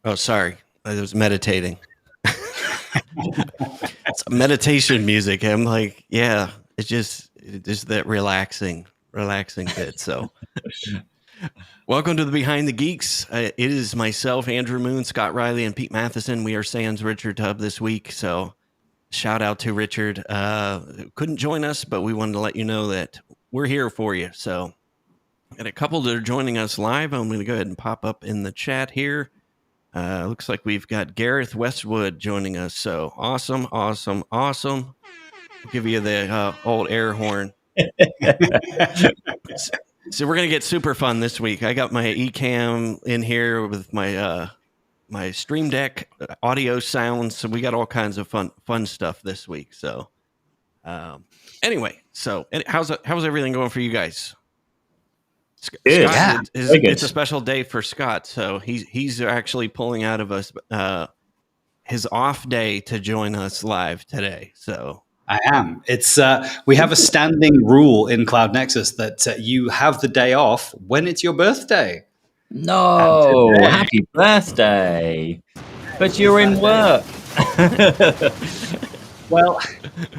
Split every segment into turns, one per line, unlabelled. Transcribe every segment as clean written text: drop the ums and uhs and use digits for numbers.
Oh, sorry. I was meditating. It's meditation music. I'm like, yeah, it's just that relaxing bit. So, welcome to the Behind the Geeks. It is myself, Andrew Moon, Scott Riley, and Pete Matheson. We are sans Richard Tubb this week. So, shout out to Richard. Couldn't join us, but we wanted to let you know that we're here for you. So, and a couple that are joining us live, I'm going to go ahead and pop up in the chat here. Looks like we've got Gareth Westwood joining us. So awesome. I'll give you the old air horn. So we're going to get super fun this week. I got my eCam in here with my my Stream Deck audio sounds. So we got all kinds of fun stuff this week. So anyway, so how's everything going for you guys?
Good.
Scott, it's a special day for Scott, so he's actually pulling out of us his off day to join us live today. So
I am. It's we have a standing rule in Cloud Nexus that you have the day off when it's your birthday.
No, happy birthday! But you're in work.
Well,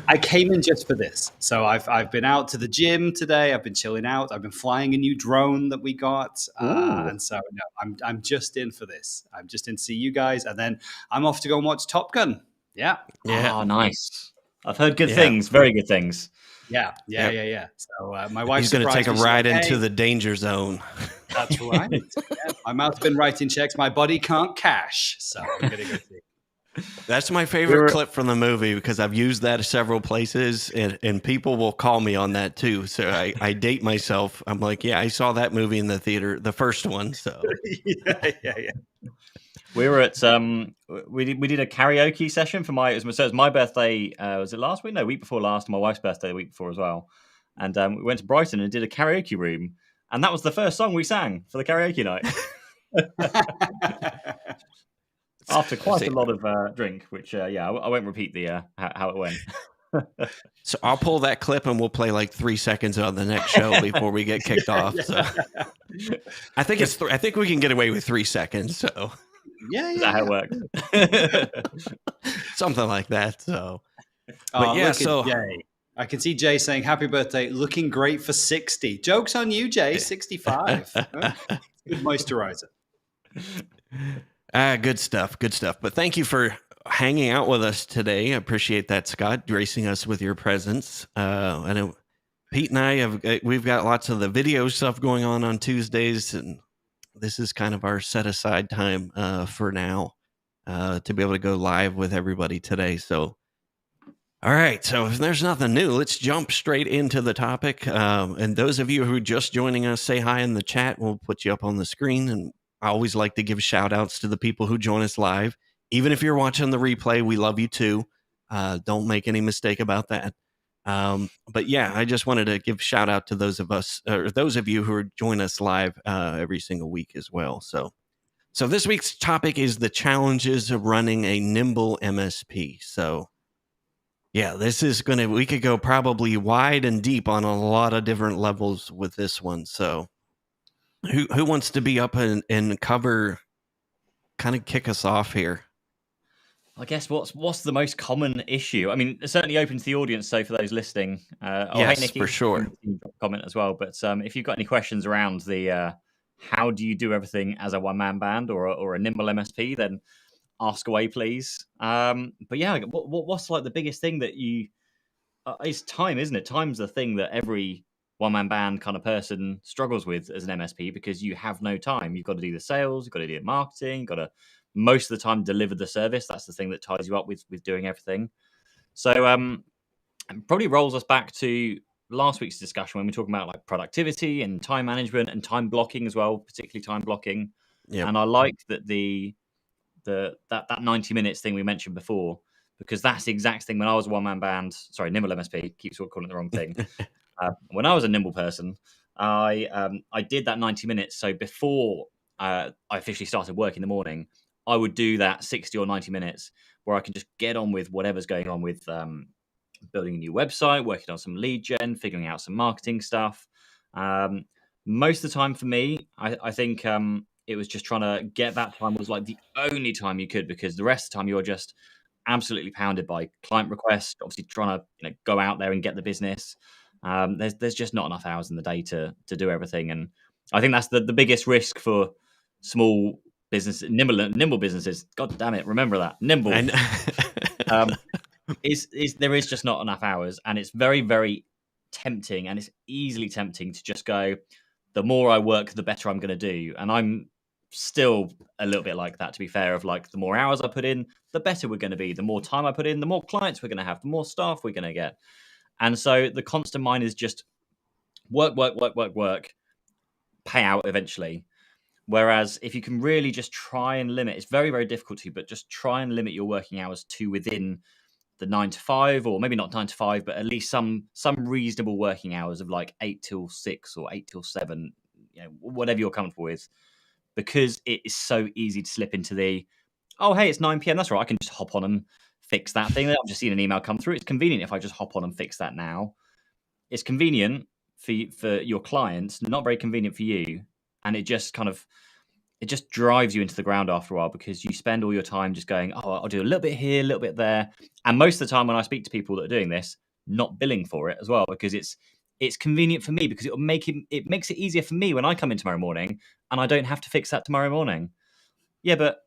I came in just for this. So I've been out to the gym today. I've been chilling out. I've been flying a new drone that we got, and so no, I'm just in for this. I'm just in to see you guys, and then I'm off to go and watch Top Gun. Yeah.
Oh, nice. I've heard good things, very good things.
Yeah. So my wife's
going to take a ride into the danger zone.
That's right. My mouth's been writing checks. My body can't cash, so I'm going to go see.
That's my favorite clip from the movie because I've used that several places and people will call me on that too. So I date myself. I'm like, yeah, I saw that movie in the theater, the first one. So
yeah.
We were at we did a karaoke session for it was my birthday. Was it last week? No, week before last. My wife's birthday the week before as well. And we went to Brighton and did a karaoke room, and that was the first song we sang for the karaoke night. After quite a lot of drink, which I won't repeat the how it went.
So I'll pull that clip and we'll play like 3 seconds on the next show before we get kicked off. So I think I think we can get away with 3 seconds. So
is that how it works?
Something like that. So,
but yeah. So Jay. I can see Jay saying, "Happy birthday! Looking great for 60." Jokes on you, Jay. 65. Good moisturizer.
Good stuff. But thank you for hanging out with us today. I appreciate that, Scott, gracing us with your presence. I know Pete and I we've got lots of the video stuff going on Tuesdays, and this is kind of our set aside time for now to be able to go live with everybody today. So, all right. So if there's nothing new, let's jump straight into the topic. And those of you who are just joining us, say hi in the chat. We'll put you up on the screen, and I always like to give shout outs to the people who join us live. Even if you're watching the replay, we love you too. Don't make any mistake about that. But yeah, I just wanted to give shout out to those of you who join us live every single week as well. So this week's topic is the challenges of running a Nimble MSP. So yeah, we could go probably wide and deep on a lot of different levels with this one. So who wants to be up and cover, kind of kick us off here?
I guess what's the most common issue? I mean, it's certainly open to the audience. So for those listening,
yes, Nikki, for sure,
comment as well. But if you've got any questions around the how do you do everything as a one-man band or a Nimble MSP, then ask away, please. But yeah, what's like the biggest thing that you? It's time, isn't it? Time's the thing that every one-man band kind of person struggles with as an MSP because you have no time. You've got to do the sales, you've got to do the marketing, you've got to most of the time deliver the service. That's the thing that ties you up with doing everything. So it probably rolls us back to last week's discussion when we were talking about like productivity and time management and time blocking as well, particularly time blocking. Yep. And I like that that 90 minutes thing we mentioned before, because that's the exact thing when I was a one-man band. Sorry, Nimble MSP, keeps calling it the wrong thing. When I was a Nimble person, I did that 90 minutes. So before I officially started work in the morning, I would do that 60 or 90 minutes where I can just get on with whatever's going on with building a new website, working on some lead gen, figuring out some marketing stuff. Most of the time for me, I think it was just trying to get that time was like the only time you could, because the rest of the time you're just absolutely pounded by client requests, obviously trying to go out there and get the business. There's just not enough hours in the day to do everything, and I think that's the biggest risk for small business, nimble businesses. God damn it, remember that, nimble.
And
Is there is just not enough hours, and it's very, very tempting, and it's easily tempting to just go, the more I work, the better I'm going to do. And I'm still a little bit like that, to be fair, of like, the more hours I put in, the better we're going to be. The more time I put in, the more clients we're going to have, the more staff we're going to get. And so the constant mind is just work, pay out eventually. Whereas if you can really just try and limit, it's very, very difficult to, but just try and limit your working hours to within the 9 to 5, or maybe not 9 to 5, but at least some reasonable working hours of like 8 till 6 or 8 till 7, whatever you're comfortable with, because it is so easy to slip into the, oh, hey, it's 9 p.m. That's right. I can just hop on and fix that thing. I've just seen an email come through. It's convenient if I just hop on and fix that now. It's convenient for your clients, not very convenient for you. And it just drives you into the ground after a while, because you spend all your time just going, oh, I'll do a little bit here, a little bit there. And most of the time when I speak to people that are doing this, not billing for it as well, because it's convenient for me, because it makes it easier for me when I come in tomorrow morning and I don't have to fix that tomorrow morning. Yeah, but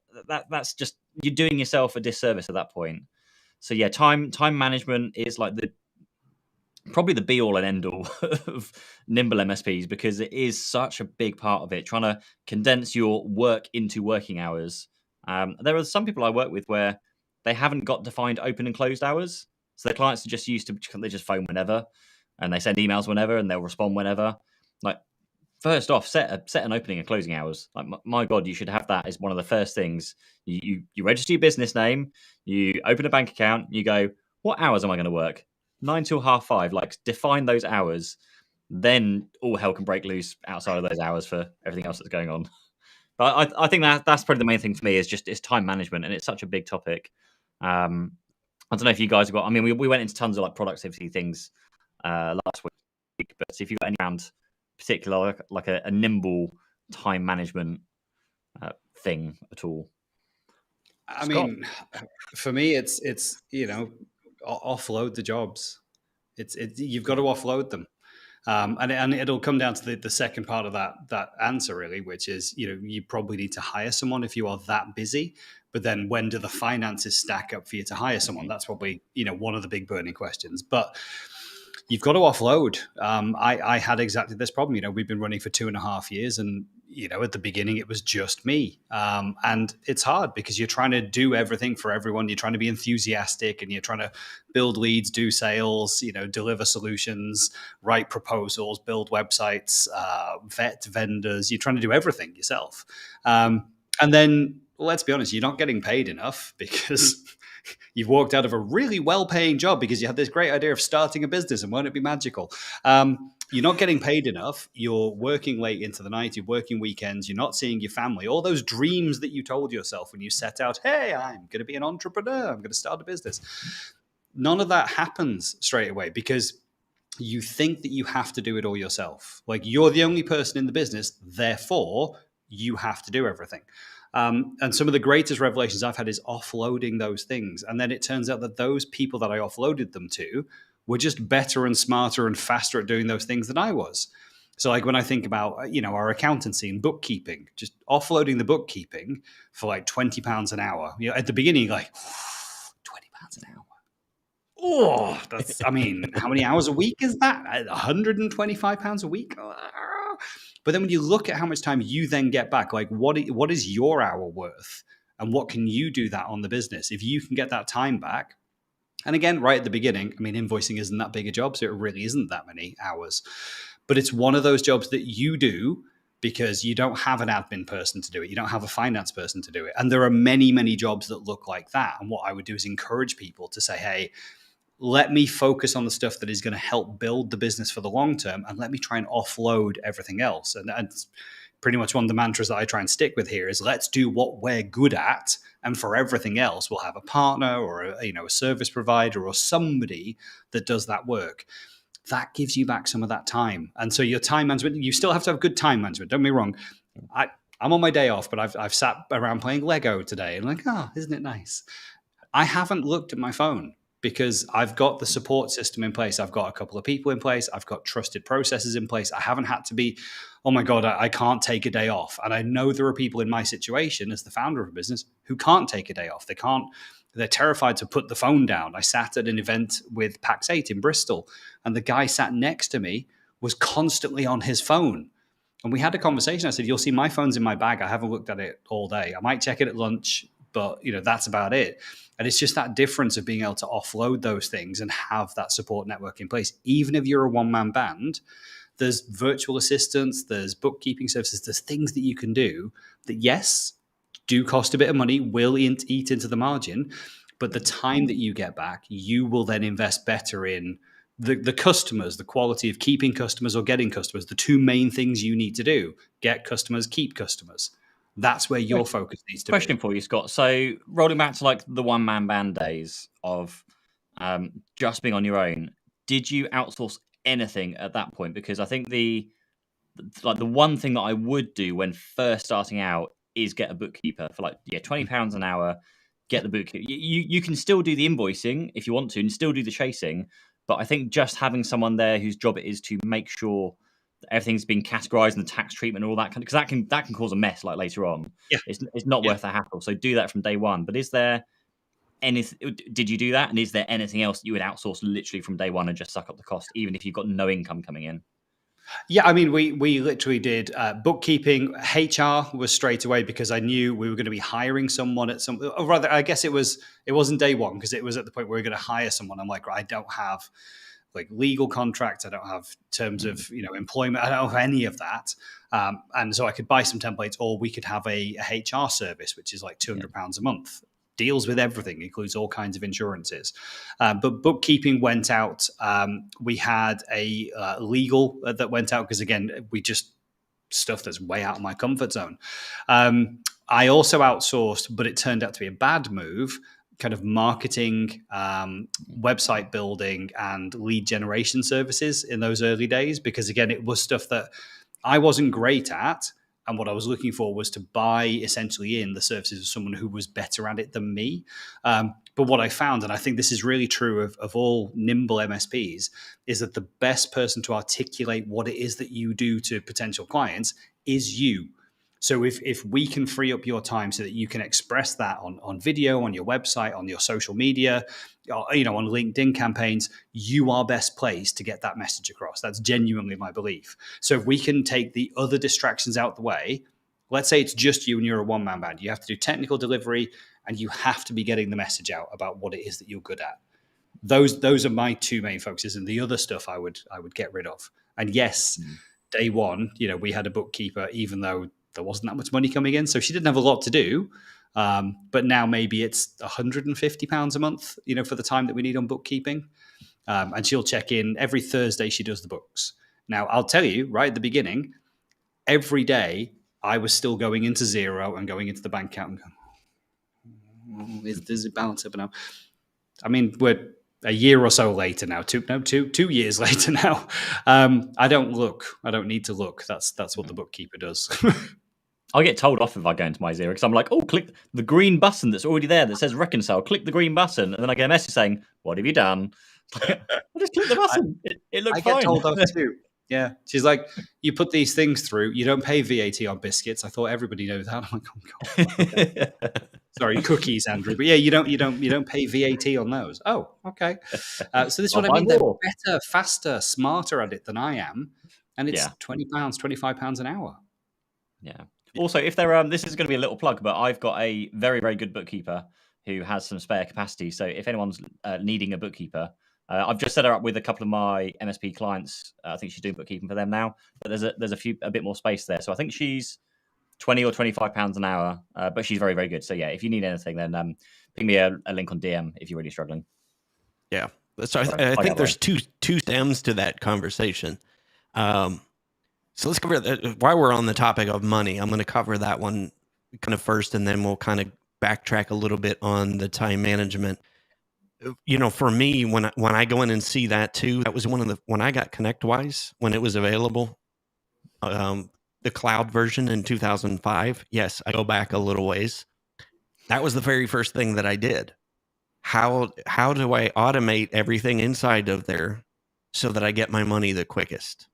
that's just, you're doing yourself a disservice at that point. So yeah, time management is like probably the be all and end all of nimble MSPs, because it is such a big part of it, trying to condense your work into working hours. There are some people I work with where they haven't got defined open and closed hours. So their clients are just used to, they just phone whenever, and they send emails whenever, and they'll respond whenever. Like, first off, set an opening and closing hours. Like, my God, you should have that as one of the first things. You register your business name, you open a bank account, you go, what hours am I going to work? 9 till 5:30, like, define those hours. Then all hell can break loose outside of those hours for everything else that's going on. But I think that's probably the main thing for me, is time management, and it's such a big topic. I don't know if you guys have got, I mean, we went into tons of like productivity things last week, but if you've got any around particular like a nimble time management thing at all.
I mean, for me, it's offload the jobs. It's you've got to offload them, and it'll come down to the second part of that answer, really, which is, you probably need to hire someone if you are that busy. But then, when do the finances stack up for you to hire someone? That's probably one of the big burning questions. But you've got to offload. I had exactly this problem. We've been running for 2.5 years, and at the beginning it was just me. And it's hard because you're trying to do everything for everyone. You're trying to be enthusiastic, and you're trying to build leads, do sales, deliver solutions, write proposals, build websites, vet vendors. You're trying to do everything yourself. And then, let's be honest, you're not getting paid enough because you've walked out of a really well-paying job because you had this great idea of starting a business, and won't it be magical? You're not getting paid enough. You're working late into the night. You're working weekends. You're not seeing your family. All those dreams that you told yourself when you set out, hey, I'm going to be an entrepreneur, I'm going to start a business. None of that happens straight away because you think that you have to do it all yourself. Like, you're the only person in the business, therefore you have to do everything. And some of the greatest revelations I've had is offloading those things. And then it turns out that those people that I offloaded them to were just better and smarter and faster at doing those things than I was. So like, when I think about, our accountancy and bookkeeping, just offloading the bookkeeping for like £20 an hour. At the beginning, like, £20 an hour. Oh, that's, how many hours a week is that? £125 a week? But then when you look at how much time you then get back, like, what is your hour worth? And what can you do that on the business? If you can get that time back. And again, right at the beginning, invoicing isn't that big a job, so it really isn't that many hours. But it's one of those jobs that you do because you don't have an admin person to do it. You don't have a finance person to do it. And there are many, many jobs that look like that. And what I would do is encourage people to say, hey, let me focus on the stuff that is going to help build the business for the long term, and let me try and offload everything else. And pretty much one of the mantras that I try and stick with here is, let's do what we're good at, and for everything else, we'll have a partner or a service provider or somebody that does that work. That gives you back some of that time. And so your time management, you still have to have good time management. Don't get me wrong. I'm on my day off, but I've sat around playing Lego today and like, oh, isn't it nice? I haven't looked at my phone because I've got the support system in place. I've got a couple of people in place. I've got trusted processes in place. I haven't had to be, oh my God, I can't take a day off. And I know there are people in my situation as the founder of a business who can't take a day off. They're terrified to put the phone down. I sat at an event with PAX 8 in Bristol, and the guy sat next to me was constantly on his phone. And we had a conversation. I said, you'll see my phone's in my bag. I haven't looked at it all day. I might check it at lunch, but that's about it. And it's just that difference of being able to offload those things and have that support network in place. Even if you're a one-man band, there's virtual assistants, there's bookkeeping services, there's things that you can do that, yes, do cost a bit of money, will eat into the margin, but the time that you get back, you will then invest better in the customers, the quality of keeping customers or getting customers, the two main things you need to do: get customers, keep customers. That's where your focus needs to be.
Question for you, Scott. So rolling back to like the one-man band days of just being on your own, did you outsource anything at that point? Because I think the one thing that I would do when first starting out is get a bookkeeper for £20 an hour. Get the bookkeeper. You can still do the invoicing if you want to, and still do the chasing. But I think just having someone there whose job it is to make sure that everything's been categorized and the tax treatment and all that, because that can cause a mess like later on.
Yeah.
It's not worth the hassle. So do that from day one. But is there anything? Did you do that? And is there anything else that you would outsource literally from day one and just suck up the cost, even if you've got no income coming in?
Yeah, I mean, we literally did bookkeeping. HR was straight away because I knew we were going to be hiring someone at some. Or rather, I guess it wasn't day one because it was at the point where we were going to hire someone. I'm like, I don't have like legal contracts. I don't have terms of employment. I don't have any of that. And so I could buy some templates, or we could have a HR service, which is like £200 a month. Deals with everything, includes all kinds of insurances. But bookkeeping went out. We had a legal that went out because, again, we just stuff that's way out of my comfort zone. I also outsourced, but it turned out to be a bad move, kind of marketing, website building, and lead generation services in those early days, because, again, it was stuff that I wasn't great at. And what I was looking for was to buy essentially in the services of someone who was better at it than me. But what I found, and I think this is really true of all Nimble MSPs, is that the best person to articulate what it is that you do to potential clients is you. So if we can free up your time so that you can express that on video, on your website, on your social media, on LinkedIn campaigns, you are best placed to get that message across. That's genuinely my belief. So if we can take the other distractions out the way, let's say it's just you and you're a one-man band. You have to do technical delivery and you have to be getting the message out about what it is that you're good at. Those are my two main focuses, and the other stuff I would get rid of. And yes, day one, we had a bookkeeper, even though there wasn't that much money coming in. So she didn't have a lot to do. But now maybe it's £150 a month, for the time that we need on bookkeeping. And she'll check in every Thursday. She does the books. Now, I'll tell you right at the beginning, every day I was still going into zero and going into the bank account and going, does it balance up now? I mean, we're a year or so later now, 2 years later now. I don't look. I don't need to look. That's what the bookkeeper does.
I get told off if I go into my Xero because I'm like, click the green button that's already there that says reconcile. Click the green button. And then I get a message saying, what have you done? I just click the button. It looks fine. I get told off
too. Yeah. She's like, you put these things through. You don't pay VAT on biscuits. I thought everybody knows that. I'm like, oh, God. Okay. Sorry, cookies, Andrew. But yeah, you don't pay VAT on those. Oh, okay. So this is what I mean. They're better, faster, smarter at it than I am. And it's £20, £25 an hour.
Yeah. Also, if there this is going to be a little plug, but I've got a very, very good bookkeeper who has some spare capacity. So if anyone's needing a bookkeeper, I've just set her up with a couple of my MSP clients. I think she's doing bookkeeping for them now, but there's a bit more space there. So I think she's £20 or £25 an hour, but she's very, very good. So yeah, if you need anything, then ping me a link on DM if you're really struggling.
Yeah. So I think there's two stems to that conversation. So let's cover that. While we're on the topic of money, I'm going to cover that one kind of first, and then we'll kind of backtrack a little bit on the time management. For me, when I go in and see that too, that was when I got ConnectWise, when it was available. That the cloud version in 2005. Yes, I go back a little ways. That was the very first thing that I did. How do I automate everything inside of there so that I get my money the quickest?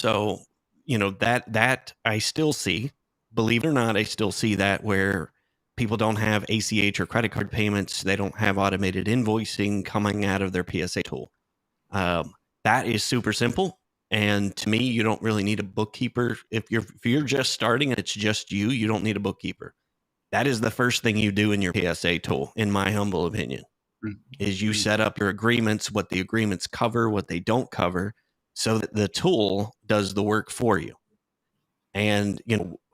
So, that I still see, believe it or not, I still see that where people don't have ACH or credit card payments. They don't have automated invoicing coming out of their PSA tool. That is super simple. And to me, you don't really need a bookkeeper. If you're just starting and it's just you don't need a bookkeeper. That is the first thing you do in your PSA tool, in my humble opinion, is you set up your agreements, what the agreements cover, what they don't cover, so that the tool does the work for you. And,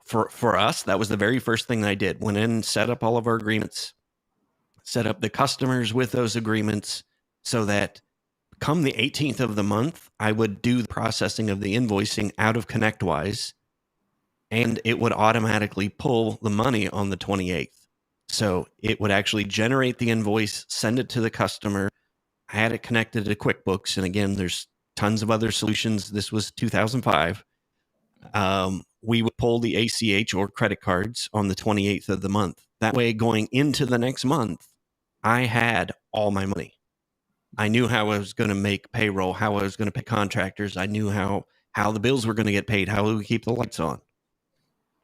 for us, that was the very first thing that I did. Went in, set up all of our agreements, set up the customers with those agreements so that come the 18th of the month, I would do the processing of the invoicing out of ConnectWise, and it would automatically pull the money on the 28th. So it would actually generate the invoice, send it to the customer. I had it connected to QuickBooks. And again, there's tons of other solutions. This was 2005. We would pull the ACH or credit cards on the 28th of the month. That way, going into the next month, I had all my money. I knew how I was going to make payroll, how I was going to pay contractors. I knew how the bills were going to get paid, how we would keep the lights on.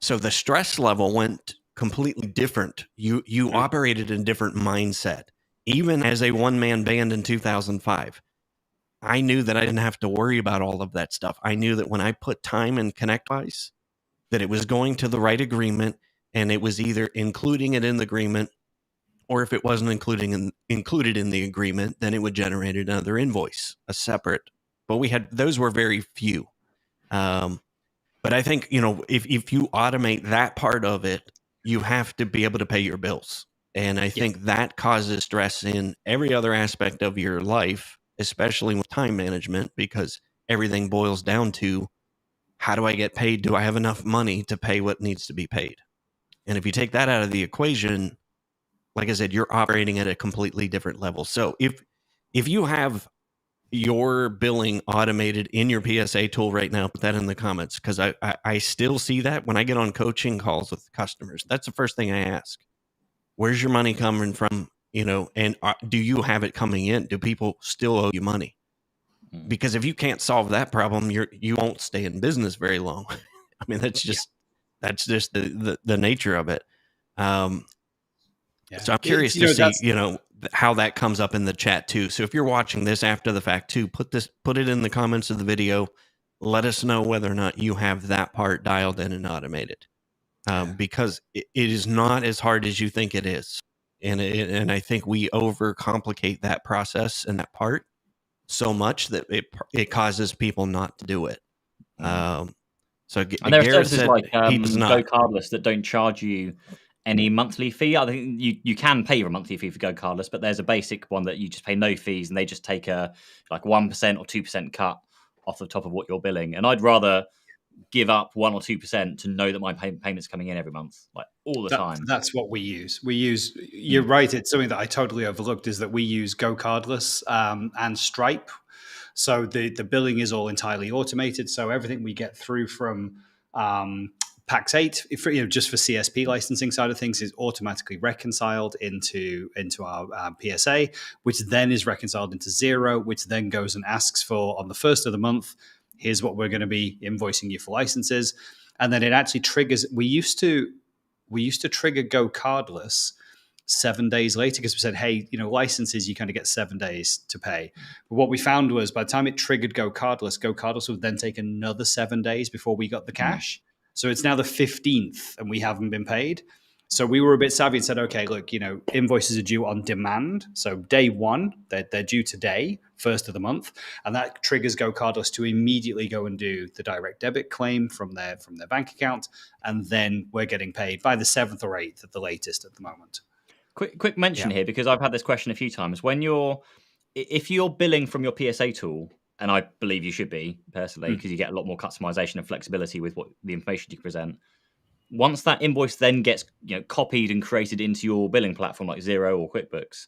So the stress level went completely different. You operated in a different mindset. Even as a one-man band in 2005, I knew that I didn't have to worry about all of that stuff. I knew that when I put time in ConnectWise, that it was going to the right agreement, and it was either including it in the agreement, or if it wasn't included in the agreement, then it would generate another invoice, a separate. But those were very few. But I think, if you automate that part of it, you have to be able to pay your bills. And I think that causes stress in every other aspect of your life, especially with time management, because everything boils down to, how do I get paid? Do I have enough money to pay what needs to be paid? And if you take that out of the equation, like I said, you're operating at a completely different level. So if you have your billing automated in your PSA tool right now, put that in the comments, because I still see that when I get on coaching calls with customers. That's the first thing I ask. Where's your money coming from? And do you have it coming in? Do people still owe you money? Because if you can't solve that problem, you won't stay in business very long. I mean, that's just the nature of it. So I'm curious to see, how that comes up in the chat too. So if you're watching this after the fact too, put it in the comments of the video. Let us know whether or not you have that part dialed in and automated, because it is not as hard as you think it is. And I think we overcomplicate that process and that part so much that it causes people not to do it. So
and there are
Garrett
services
said
like
he does not.
GoCardless that don't charge you any monthly fee. I think you can pay your monthly fee for GoCardless, but there's a basic one that you just pay no fees, and they just take a 1% or 2% cut off the top of what you're billing. And I'd rather give up 1 or 2% to know that my payment's coming in every month, like all the time.
That's what we use. You're right. It's something that I totally overlooked, is that we use GoCardless and Stripe. So the billing is all entirely automated. So everything we get through from Pax 8, just for CSP licensing side of things, is automatically reconciled into our PSA, which then is reconciled into Xero, which then goes and asks for, on the first of the month, here's what we're going to be invoicing you for licenses. And then it actually triggers. We used to trigger GoCardless 7 days later, because we said, hey, licenses, you kind of get 7 days to pay. But what we found was, by the time it triggered GoCardless would then take another 7 days before we got the cash. So it's now the 15th and we haven't been paid. So we were a bit savvy and said, okay, look, invoices are due on demand. So day one, they're due today, first of the month. And that triggers GoCardless to immediately go and do the direct debit claim from their bank account. And then we're getting paid by the 7th or 8th at the latest at the moment.
Quick mention here, because I've had this question a few times. If you're billing from your PSA tool, and I believe you should be, personally, because you get a lot more customization and flexibility with what the information you present. Once that invoice then gets copied and created into your billing platform like Xero or QuickBooks,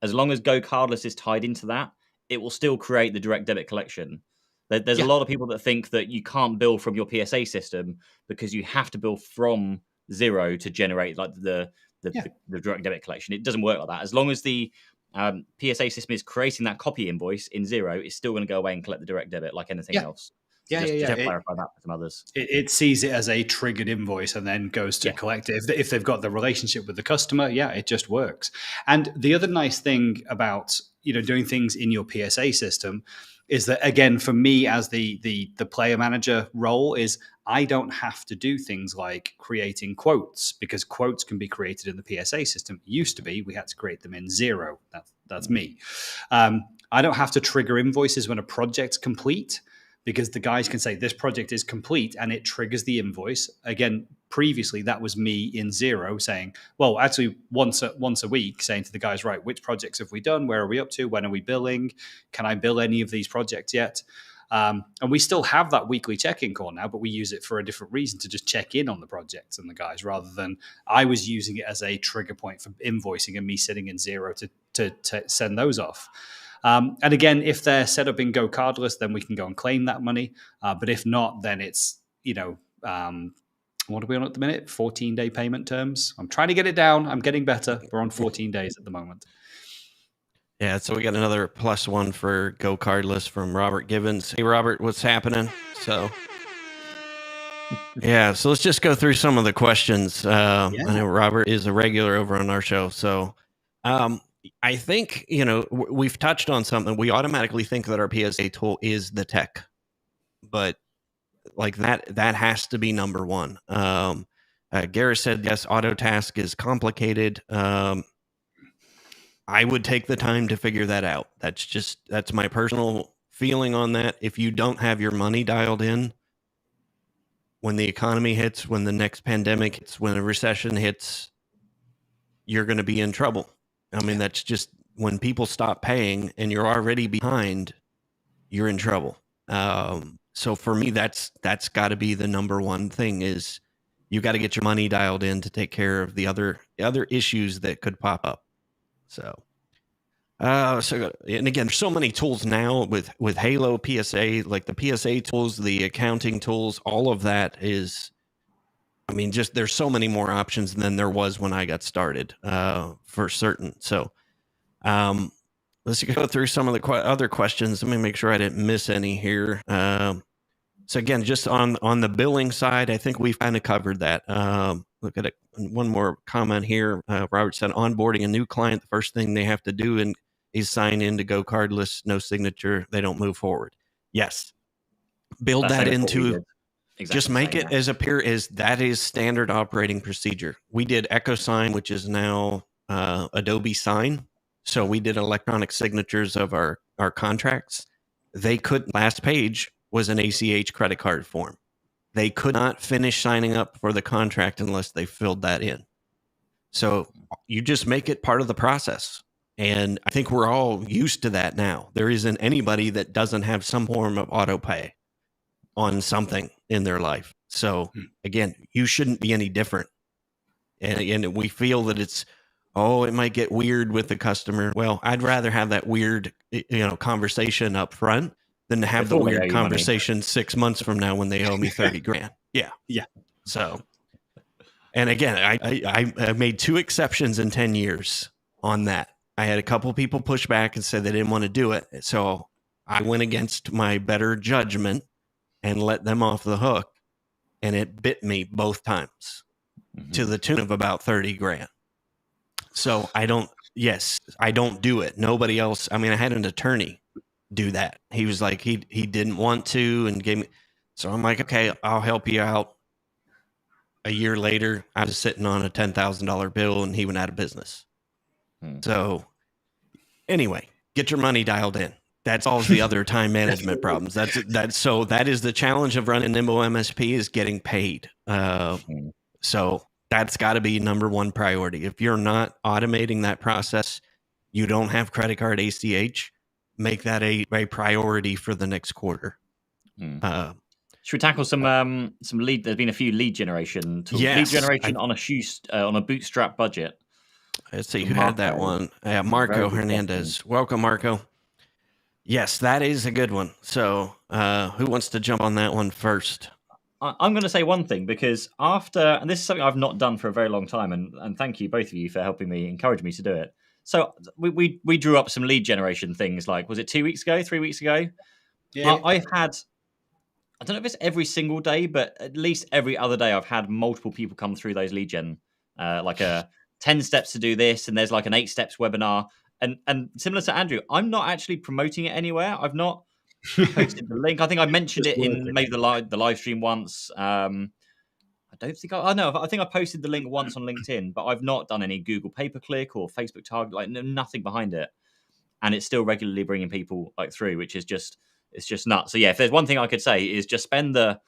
as long as GoCardless is tied into that, it will still create the direct debit collection. There's
Yeah.
a lot of people that think that you can't bill from your PSA system because you have to bill from zero to generate like the direct debit collection. It doesn't work like that. As long as the PSA system is creating that copy invoice in zero, it's still going to go away and collect the direct debit like anything else. So just clarify that for some others.
It sees it as a triggered invoice and then goes to collect it. If they've got the relationship with the customer, it just works. And the other nice thing about doing things in your PSA system is that, again, for me as the player manager role, is I don't have to do things like creating quotes, because quotes can be created in the PSA system. It used to be we had to create them in zero. That's me. I don't have to trigger invoices when a project's complete, because the guys can say this project is complete and it triggers the invoice. Again, previously that was me in zero saying, well, actually once a week saying to the guys, right, which projects have we done? Where are we up to? When are we billing? Can I bill any of these projects yet? And we still have that weekly check-in call now, but we use it for a different reason, to just check in on the projects and the guys, rather than I was using it as a trigger point for invoicing and me sitting in zero to send those off. And again, if they're set up in Go Cardless, then we can go and claim that money. But if not, then it's, what are we on at the minute? 14-day payment terms. I'm trying to get it down. I'm getting better. We're on 14 days at the moment.
Yeah, so we got another +1 for Go Cardless from Robert Givens. Hey, Robert, what's happening? So let's just go through some of the questions. I know Robert is a regular over on our show. So I think, we've touched on something. We automatically think that our PSA tool is the tech, but like that has to be number one. Gareth said, yes, Autotask is complicated. I would take the time to figure that out. That's my personal feeling on that. If you don't have your money dialed in, when the economy hits, when the next pandemic hits, when a recession hits, you're going to be in trouble. I mean, that's just when people stop paying and you're already behind, you're in trouble. So for me, that's got to be the number one thing, is you got to get your money dialed in to take care of the other issues that could pop up. So, and again, there's so many tools now with Halo PSA, like the PSA tools, the accounting tools, all of that is, I mean, just there's so many more options than there was when I got started, for certain. So, let's go through some of the other questions. Let me make sure I didn't miss any here. So again, just on the billing side, I think we've kind of covered that. Look at it. One more comment here. Robert said, onboarding a new client, the first thing they have to do is sign in to Go Cardless. No signature, they don't move forward. Yes, build that into. Exactly, just make it as appear as that is standard operating procedure. We did EchoSign, which is now Adobe Sign. So we did electronic signatures of our contracts. Last page was an ACH credit card form. They could not finish signing up for the contract unless they filled that in. So you just make it part of the process. And I think we're all used to that now. There isn't anybody that doesn't have some form of auto pay on something in their life. So again, you shouldn't be any different. And we feel that it might get weird with the customer. Well, I'd rather have that weird, conversation up front than to have the weird conversation 6 months from now when they owe me 30 grand. Yeah. Yeah. So, and again, I made 2 exceptions in 10 years on that. I had a couple people push back and said they didn't want to do it. So I went against my better judgment and let them off the hook. And it bit me both times to the tune of about 30 grand. So I don't do it. Nobody else. I mean, I had an attorney do that. He was like, he didn't want to and gave me. So I'm like, okay, I'll help you out. A year later, I was sitting on a $10,000 bill and he went out of business. So anyway, get your money dialed in. That solves the other time management problems. So that is the challenge of running Nimble MSP, is getting paid. So that's got to be number one priority. If you're not automating that process, you don't have credit card ACH, make that a priority for the next quarter.
Should we tackle some lead? There's been a few lead generation tools.
Yes,
lead generation on a bootstrap budget.
Let's see who had that one. Marco Hernandez. Welcome, Marco. Yes, that is a good one. So, who wants to jump on that one first?
I'm going to say one thing, because and this is something I've not done for a very long time, and thank you both of you for helping me, encourage me to do it. So we drew up some lead generation things, like, was it 2 weeks ago, 3 weeks ago?
Yeah.
I've had, I don't know if it's every single day, but at least every other day I've had multiple people come through those lead gen, like a 10 steps to do this, and there's like an 8 steps webinar. And similar to Andrew, I'm not actually promoting it anywhere. I've not posted the link. I think I mentioned
Just
it in
working.
maybe the live stream once. I don't think I know. I think I posted the link once on LinkedIn, but I've not done any Google pay per click or Facebook target, like nothing behind it. And it's still regularly bringing people like through, which is it's just nuts. So yeah, if there's one thing I could say, is just spend what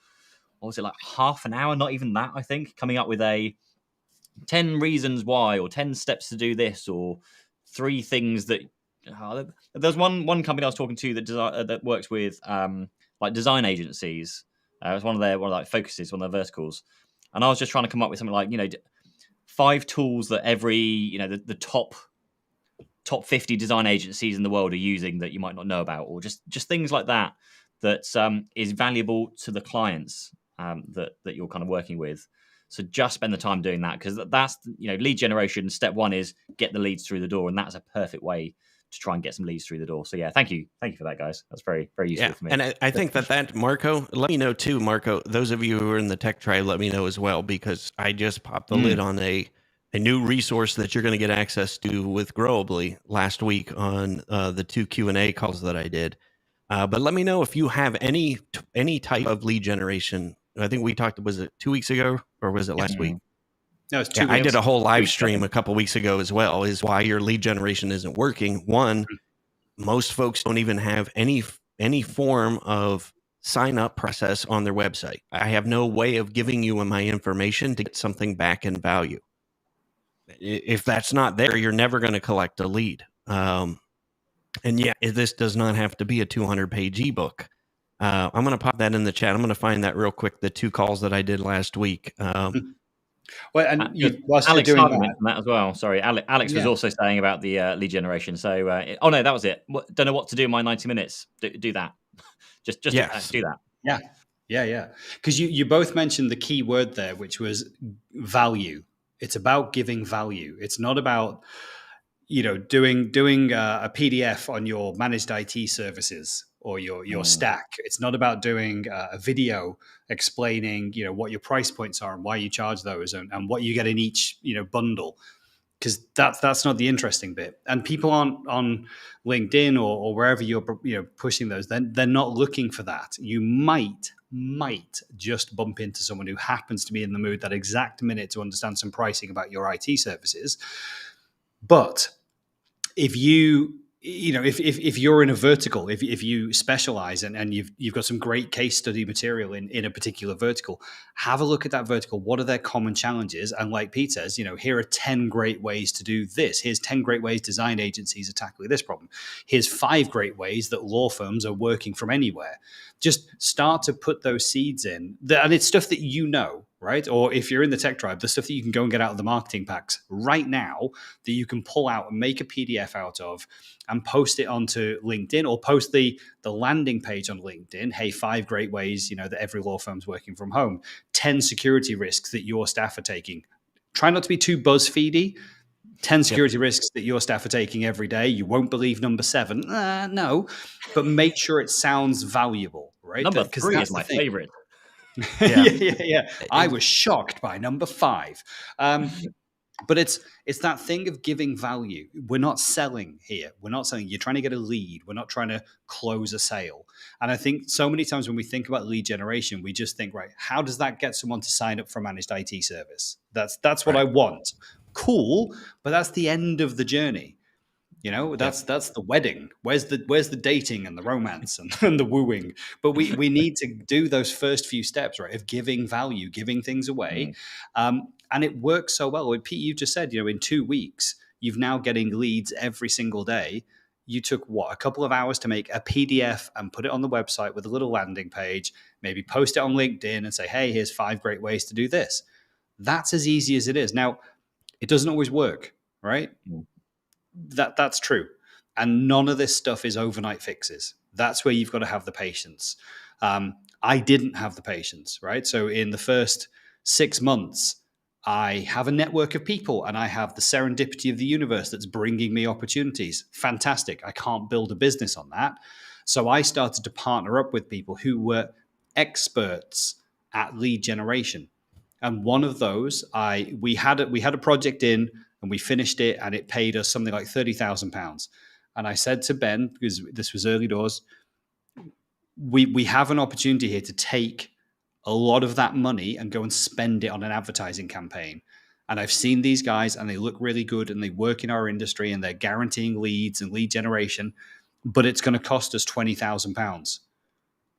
was it, like half an hour, not even that, I think, coming up with a 10 reasons why, or 10 steps to do this, or 3 things that there's one company I was talking to that works with like design agencies. It's one of their like focuses, one of their verticals, and I was just trying to come up with something like, 5 tools that every the top 50 design agencies in the world are using that you might not know about, or just things like that is valuable to the clients that you're kind of working with. So just spend the time doing that, because that's lead generation. Step 1 is get the leads through the door, and that's a perfect way to try and get some leads through the door. So yeah, thank you for that, guys. That's very, very useful for me.
And I think that Marco, let me know too, Marco. Those of you who are in the tech tribe, let me know as well, because I just popped the lid on a new resource that you're going to get access to with Growably last week on the 2 Q&A calls that I did. But let me know if you have any type of lead generation. I think we talked, was it 2 weeks ago, or was it last week?
No, it's 2 weeks.
I did a whole live stream a couple weeks ago as well, is why your lead generation isn't working. One, most folks don't even have any form of sign up process on their website. I have no way of giving you my information to get something back in value. If that's not there, you're never going to collect a lead. And yeah, this does not have to be a 200-page ebook. I'm going to pop that in the chat. I'm going to find that real quick, the 2 calls that I did last week.
Well, and whilst
Alex
you're doing
that as well. Sorry, Alex was also saying about the lead generation. So, oh no, that was it. Don't know what to do in my 90 minutes. Do that. just
Yes.
do that.
Yeah. Because you both mentioned the key word there, which was value. It's about giving value. It's not about doing a PDF on your managed IT services or your stack. It's not about doing a video explaining what your price points are and why you charge those and what you get in each bundle, because that's not the interesting bit. And people on LinkedIn or wherever you're pushing those, then they're not looking for that. You might just bump into someone who happens to be in the mood that exact minute to understand some pricing about your IT services. But if if you're in a vertical, if you specialize and you've got some great case study material in a particular vertical, have a look at that vertical. What are their common challenges? And like Pete says, here are 10 great ways to do this. Here's 10 great ways design agencies are tackling this problem. Here's 5 great ways that law firms are working from anywhere. Just start to put those seeds in. And it's stuff that right? Or if you're in the tech tribe, the stuff that you can go and get out of the marketing packs right now that you can pull out and make a PDF out of and post it onto LinkedIn, or post the landing page on LinkedIn. Hey, 5 great ways, that every law firm's working from home. 10 security risks that your staff are taking. Try not to be too BuzzFeedy. 10 security risks that your staff are taking every day. You won't believe number 7. No, but make sure it sounds valuable, right?
Number 3 is my favorite.
Yeah. I was shocked by number 5. But it's that thing of giving value. We're not selling here. We're not selling. You're trying to get a lead. We're not trying to close a sale. And I think so many times when we think about lead generation, we just think, right, how does that get someone to sign up for a managed IT service? That's what I want. Cool, but that's the end of the journey. That's the wedding. Where's the dating and the romance and the wooing? But we need to do those first few steps, right, of giving value, giving things away. And it works so well. Pete, you just said, in 2 weeks, you've now getting leads every single day. You took a couple of hours to make a PDF and put it on the website with a little landing page, maybe post it on LinkedIn and say, hey, here's 5 great ways to do this. That's as easy as it is. Now, it doesn't always work, right? That's true. And none of this stuff is overnight fixes. That's where you've got to have the patience. I didn't have the patience, right? So in the first 6 months, I have a network of people and I have the serendipity of the universe that's bringing me opportunities. Fantastic. I can't build a business on that. So I started to partner up with people who were experts at lead generation. And one of those, we had a project in and we finished it and it paid us something like £30,000. And I said to Ben, because this was early doors, we have an opportunity here to take a lot of that money and go and spend it on an advertising campaign. And I've seen these guys and they look really good and they work in our industry and they're guaranteeing leads and lead generation, but it's going to cost us £20,000.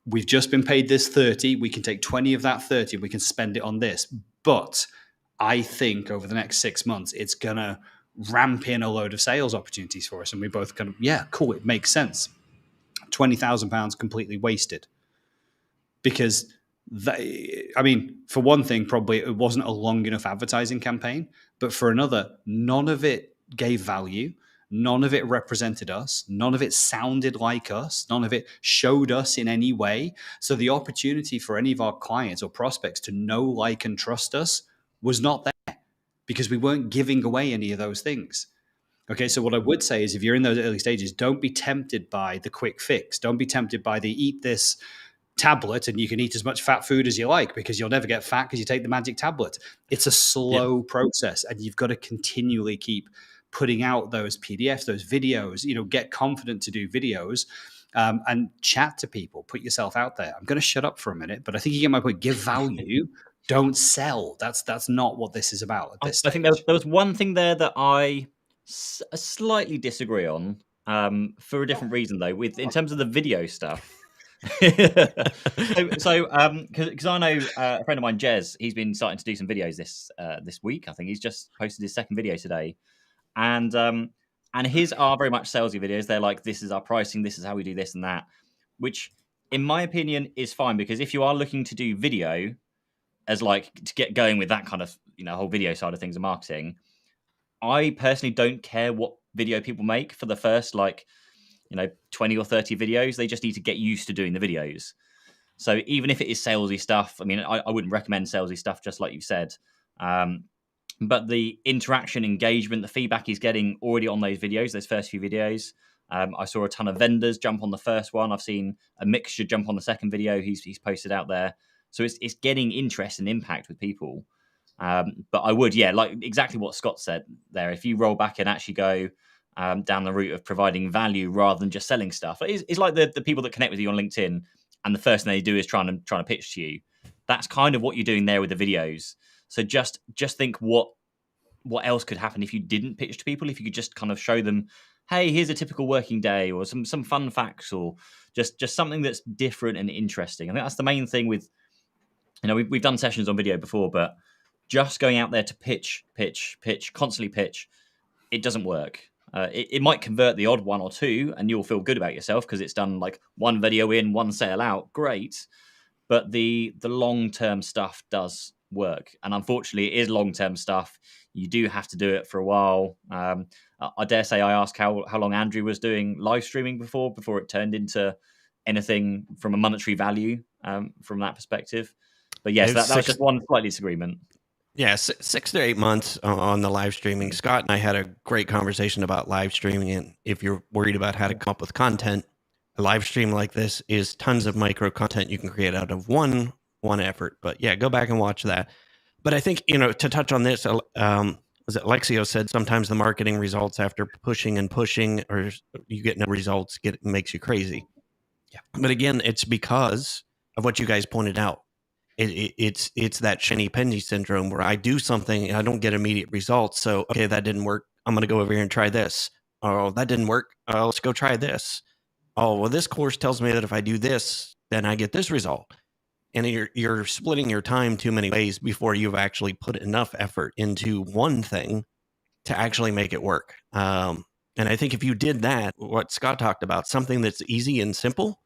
We've just been paid this 30. We can take 20 of that 30. We can spend it on this. But I think over the next 6 months, it's going to ramp in a load of sales opportunities for us. And we both kind of, yeah, cool. It makes sense. £20,000 completely wasted because for one thing, probably it wasn't a long enough advertising campaign, but for another, none of it gave value. None of it represented us. None of it sounded like us. None of it showed us in any way. So the opportunity for any of our clients or prospects to know, like, and trust us was not there because we weren't giving away any of those things. Okay, so what I would say is if you're in those early stages, don't be tempted by the quick fix. Don't be tempted by the eat this tablet and you can eat as much fat food as you like because you'll never get fat because you take the magic tablet. It's a slow process and you've got to continually keep putting out those PDFs, those videos, get confident to do videos and chat to people, put yourself out there. I'm going to shut up for a minute, but I think you get my point. Give value, don't sell. That's not what this is about at this stage.
I think there was one thing there that I slightly disagree on for a different reason, though, in terms of the video stuff. Because I know a friend of mine, Jez, he's been starting to do some videos this week. I think he's just posted his second video today. And his are very much salesy videos. They're like, this is our pricing, this is how we do this and that, which in my opinion is fine because if you are looking to do video as like to get going with that kind of whole video side of things and marketing, I personally don't care what video people make for the first 20 or 30 videos. They just need to get used to doing the videos. So even if it is salesy stuff, I mean, I wouldn't recommend salesy stuff, just like you said. But the interaction, engagement, the feedback he's getting already on those videos, those first few videos. I saw a ton of vendors jump on the first one. I've seen a mixture jump on the second video he's posted out there. So it's getting interest and impact with people. But I would, like exactly what Scott said there. If you roll back and actually go down the route of providing value rather than just selling stuff, it's like the people that connect with you on LinkedIn and the first thing they do is trying to pitch to you. That's kind of what you're doing there with the videos. So just think what else could happen if you didn't pitch to people, if you could just kind of show them, hey, here's a typical working day or some fun facts or just something that's different and interesting. I think that's the main thing with, we've done sessions on video before, but just going out there to pitch, constantly pitch, it doesn't work. It might convert the odd one or two and you'll feel good about yourself because it's done like one video in, one sale out. Great. But the long-term stuff does work. And unfortunately, it is long-term stuff. You do have to do it for a while. I dare say I asked how long Andrew was doing live streaming before it turned into anything from a monetary value from that perspective. But yes, that was just one slight disagreement.
Yeah, 6 to 8 months on the live streaming. Scott and I had a great conversation about live streaming. And if you're worried about how to come up with content, a live stream like this is tons of micro content you can create out of one effort. But yeah, go back and watch that. But I think, to touch on this, was it Lexio said sometimes the marketing results after pushing or you get no results makes you crazy. Yeah. But again, it's because of what you guys pointed out. It's that shiny penny syndrome where I do something and I don't get immediate results. So, okay, that didn't work. I'm going to go over here and try this. Oh, that didn't work. Let's go try this. Oh, well, this course tells me that if I do this, then I get this result. And you're splitting your time too many ways before you've actually put enough effort into one thing to actually make it work. And I think if you did that, what Scott talked about, something that's easy and simple,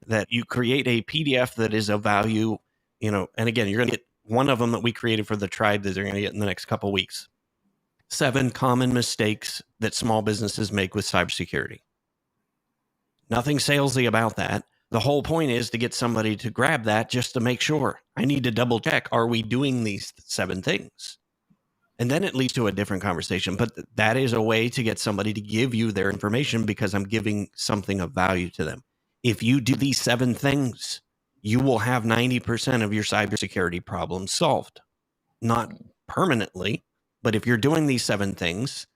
that you create a PDF that is of value, and again, you're going to get one of them that we created for the tribe that they're going to get in the next couple of weeks. 7 common mistakes that small businesses make with cybersecurity. Nothing salesy about that. The whole point is to get somebody to grab that just to make sure. I need to double check. Are we doing these 7 things? And then it leads to a different conversation. But that is a way to get somebody to give you their information because I'm giving something of value to them. If you do these 7 things, you will have 90% of your cybersecurity problems solved. Not permanently, but if you're doing these 7 things,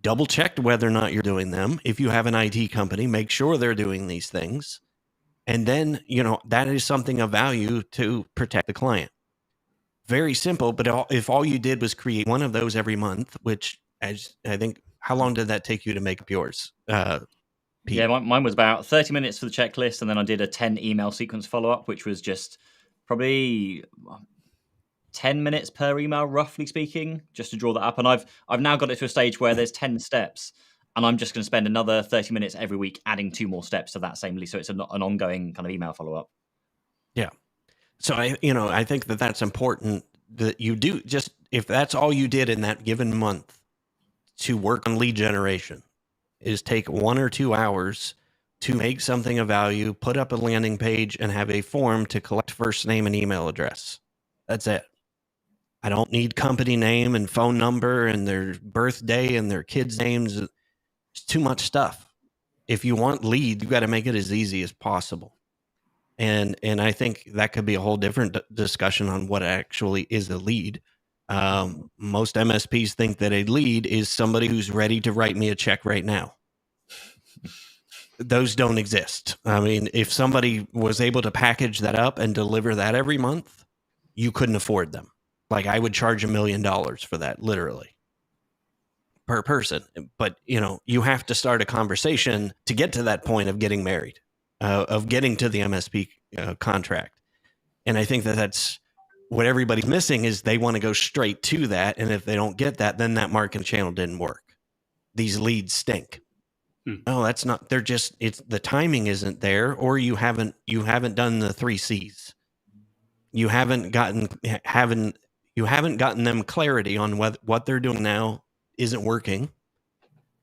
double check whether or not you're doing them. If you have an IT company, make sure they're doing these things. And then, that is something of value to protect the client. Very simple, but if all you did was create one of those every month, which as I think, how long did that take you to make up yours? Pete?
Yeah, mine was about 30 minutes for the checklist, and then I did a 10 email sequence follow-up, which was just probably 10 minutes per email, roughly speaking, just to draw that up. And I've now got it to a stage where there's 10 steps, and I'm just going to spend another 30 minutes every week adding 2 more steps to that same list. So it's an ongoing kind of email follow-up.
Yeah. So I think that's important that you do, just if that's all you did in that given month to work on lead generation, is take 1 or 2 hours to make something of value, put up a landing page, and have a form to collect first name and email address. That's it. I don't need company name and phone number and their birthday and their kids' names. It's too much stuff. If you want lead, you got to make it as easy as possible. And I think that could be a whole different discussion on what actually is a lead. Most MSPs think that a lead is somebody who's ready to write me a check right now. Those don't exist. I mean, if somebody was able to package that up and deliver that every month, you couldn't afford them. Like I would charge $1 million for that, literally, per person. But, you have to start a conversation to get to that point of getting married. Of getting to the MSP contract. And I think that's what everybody's missing is they want to go straight to that. And if they don't get that, then that marketing channel didn't work. These leads stink. No, that's not, it's the timing isn't there, or you haven't done the 3 C's. You haven't gotten them clarity on what they're doing now isn't working.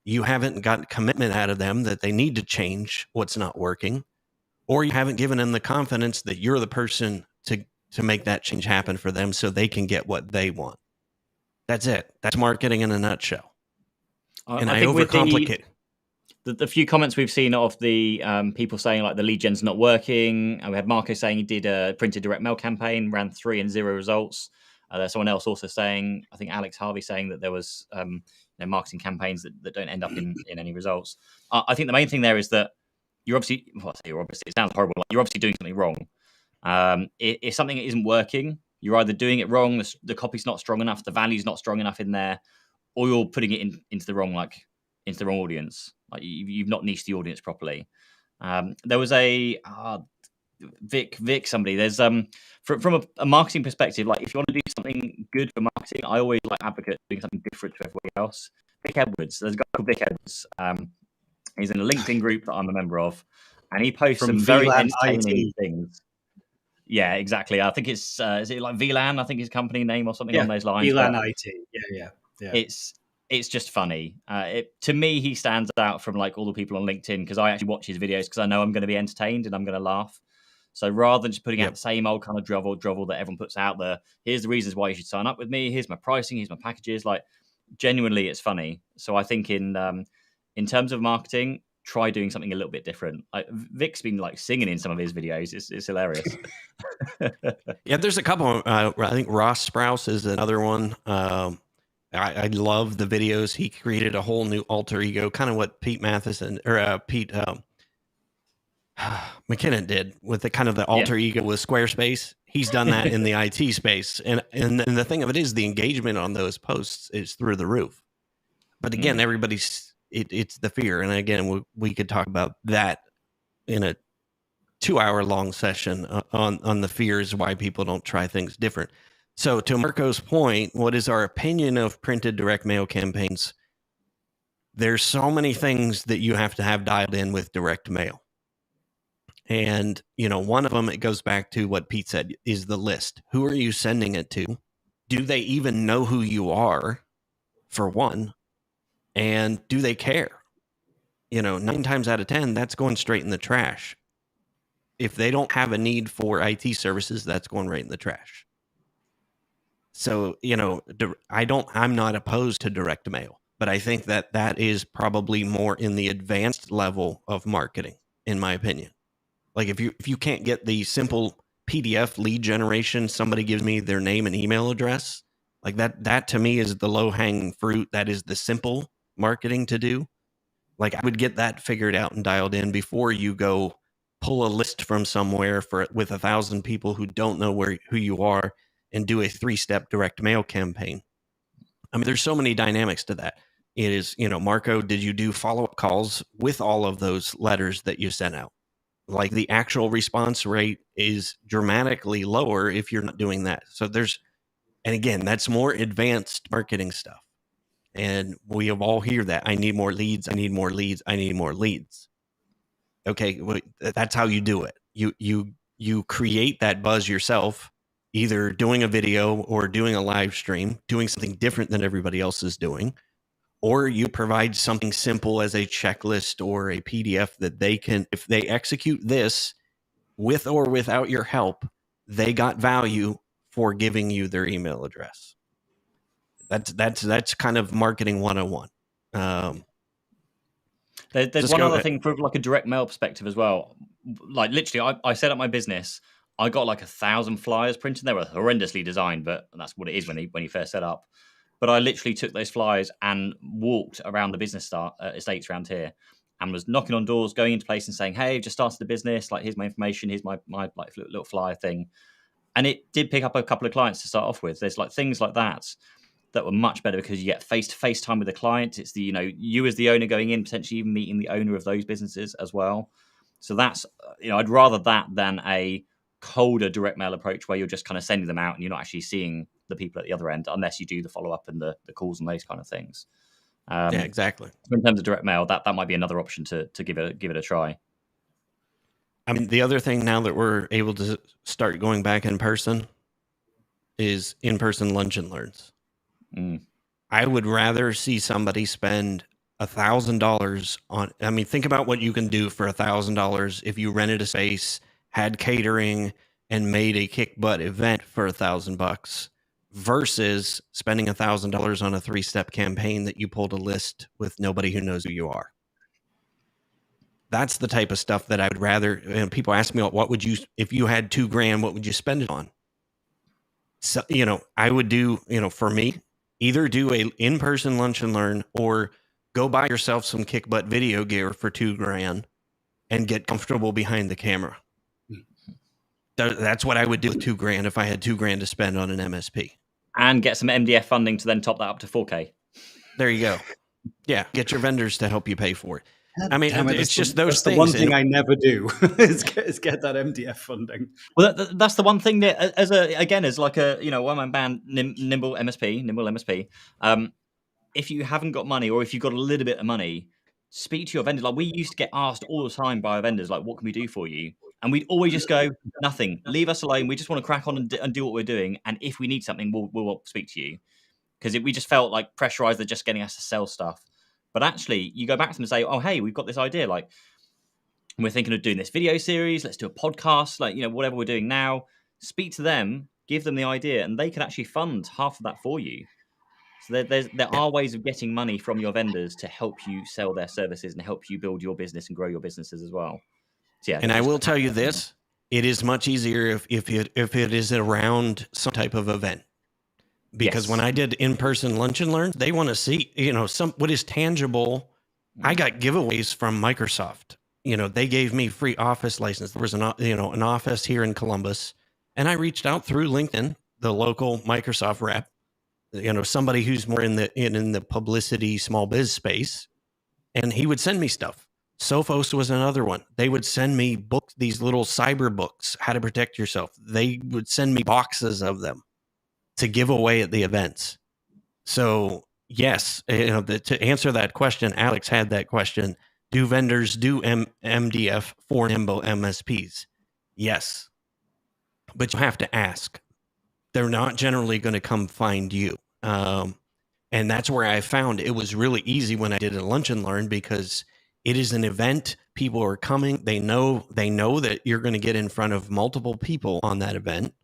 You haven't got commitment out of them that they need to change what's not working, or you haven't given them the confidence that you're the person to make that change happen for them so they can get what they want. That's it. That's marketing in a nutshell. And I overcomplicate.
The few comments we've seen of the people saying like the lead gen's not working, and we had Marco saying he did a printed direct mail campaign, ran 3 and 0 results. There's someone else also saying, I think Alex Harvey saying that there was marketing campaigns that don't end up in any results. I think the main thing there is that you're obviously, it sounds horrible, like you're obviously doing something wrong. If something isn't working, you're either doing it wrong, the copy's not strong enough, the value's not strong enough in there, or you're putting it into the wrong audience. Like you've not niched the audience properly. There was a Vic somebody. There's from a marketing perspective, like if you want to do something good for marketing, I always like advocate doing something different to everybody else. Vic Edwards, there's a guy called Vic Edwards. He's in a LinkedIn group that I'm a member of, and he posts some very entertaining things. Yeah, exactly. I think it's is it like VLAN? I think his company name or something on those lines.
VLAN IT. Yeah.
It's just funny. To me, he stands out from like all the people on LinkedIn because I actually watch his videos because I know I'm going to be entertained and I'm going to laugh. So rather than just putting out the same old kind of drivel that everyone puts out there, here's the reasons why you should sign up with me. Here's my pricing. Here's my packages. Like genuinely, it's funny. So I think in terms of marketing, try doing something a little bit different. Like Vic's been like singing in some of his videos. It's hilarious.
Yeah, there's a couple. I think Ross Sprouse is another one. I love the videos. He created a whole new alter ego, kind of what Pete Matheson or Pete McKinnon did with the kind of the alter ego with Squarespace. He's done that in the IT space. And the thing of it is the engagement on those posts is through the roof. But again, it's the fear. And again, we could talk about that in a 2-hour long session on the fears why people don't try things different. So to Marco's point, what is our opinion of printed direct mail campaigns? There's so many things that you have to have dialed in with direct mail. And, one of them, it goes back to what Pete said, is the list. Who are you sending it to? Do they even know who you are? for one, and do they care? 9 times out of 10, that's going straight in the trash. If they don't have a need for IT services, that's going right in the trash. So, I'm not opposed to direct mail, but I think that is probably more in the advanced level of marketing, in my opinion. Like if you can't get the simple PDF lead generation, somebody gives me their name and email address, like that to me is the low hanging fruit. That is the simple marketing to do. Like I would get that figured out and dialed in before you go pull a list from somewhere with 1,000 people who don't know who you are and do a 3-step direct mail campaign. I mean, there's so many dynamics to that. It is, Marco, did you do follow-up calls with all of those letters that you sent out? Like the actual response rate is dramatically lower if you're not doing that. So and again, that's more advanced marketing stuff. And we have all hear that. I need more leads. I need more leads. I need more leads. Okay, that's how you do it. You create that buzz yourself, either doing a video or doing a live stream, doing something different than everybody else is doing, or you provide something simple as a checklist or a PDF that they can, if they execute this with or without your help, they got value for giving you their email address. That's kind of marketing 101.
There's one other thing from like a direct mail perspective as well. Like literally, I set up my business. I got like 1,000 flyers printed. They were horrendously designed, but that's what it is when you first set up. But I literally took those flyers and walked around the business estates around here, and was knocking on doors, going into place and saying, "Hey, I've just started the business. Like, here's my information. Here's my like little flyer thing." And it did pick up a couple of clients to start off with. There's like things like that were much better because you get face-to-face time with the client. It's the, you as the owner going in, potentially even meeting the owner of those businesses as well. So that's, I'd rather that than a colder direct mail approach where you're just kind of sending them out and you're not actually seeing the people at the other end unless you do the follow-up and the calls and those kind of things.
Yeah, exactly.
In terms of direct mail, that might be another option to give it a try.
I mean, the other thing now that we're able to start going back in person is in-person lunch and learns. I would rather see somebody spend $1,000 on. I mean, think about what you can do for $1,000 if you rented a space, had catering, and made a kick butt event for $1,000 versus spending $1,000 on a 3-step campaign that you pulled a list with nobody who knows who you are. That's the type of stuff that I would rather. People ask me, what would you, if you had $2,000, what would you spend it on? So, I would do, for me, either do a in-person lunch and learn or go buy yourself some kick butt video gear for $2,000 and get comfortable behind the camera. That's what I would do with $2,000 if I had $2,000 to spend on an MSP.
And get some MDF funding to then top that up to 4K.
There you go. Yeah, get your vendors to help you pay for it. I mean, it's just those things.
The one thing I never do is get that MDF funding.
Well, that's the one thing that, as like a one-man band, Nimble MSP. If you haven't got money, or if you've got a little bit of money, speak to your vendors. Like we used to get asked all the time by our vendors, like, "What can we do for you?" And we'd always just go, "Nothing. Leave us alone. We just want to crack on and do what we're doing. And if we need something, we'll speak to you." Because we just felt like pressurized. They're just getting us to sell stuff. But actually, you go back to them and say, "Oh, hey, we've got this idea. Like, we're thinking of doing this video series. Let's do a podcast. Like, whatever we're doing now." Speak to them, give them the idea, and they can actually fund half of that for you. So there are ways of getting money from your vendors to help you sell their services and help you build your business and grow your businesses as well. So, yeah,
and I will tell you this: it is much easier if it is around some type of event. Because when I did in-person lunch and learn, they want to see, what is tangible. I got giveaways from Microsoft. They gave me free office license. There was an office here in Columbus, and I reached out through LinkedIn, the local Microsoft rep, somebody who's more in the publicity small biz space, and he would send me stuff. Sophos was another one. They would send me books, these little cyber books, how to protect yourself. They would send me boxes of them to give away at the events. So yes, to answer that question, Alex had that question. Do vendors do MDF for Nimble MSPs? Yes, but you have to ask. They're not generally going to come find you. And that's where I found it was really easy when I did a lunch and learn, because it is an event. People are coming. They know that you're going to get in front of multiple people on that event.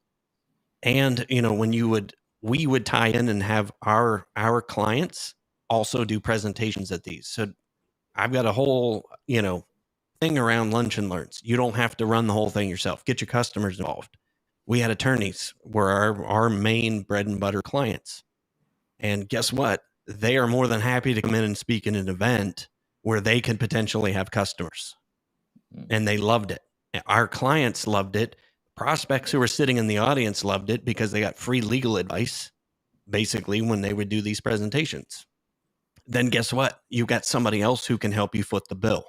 And, when we would tie in and have our clients also do presentations at these. So I've got a whole, thing around lunch and learns. You don't have to run the whole thing yourself. Get your customers involved. We had attorneys were our main bread and butter clients. And guess what? They are more than happy to come in and speak in an event where they could potentially have customers. And they loved it. Our clients loved it. Prospects who were sitting in the audience loved it because they got free legal advice, basically, when they would do these presentations. Then guess what? You got somebody else who can help you foot the bill.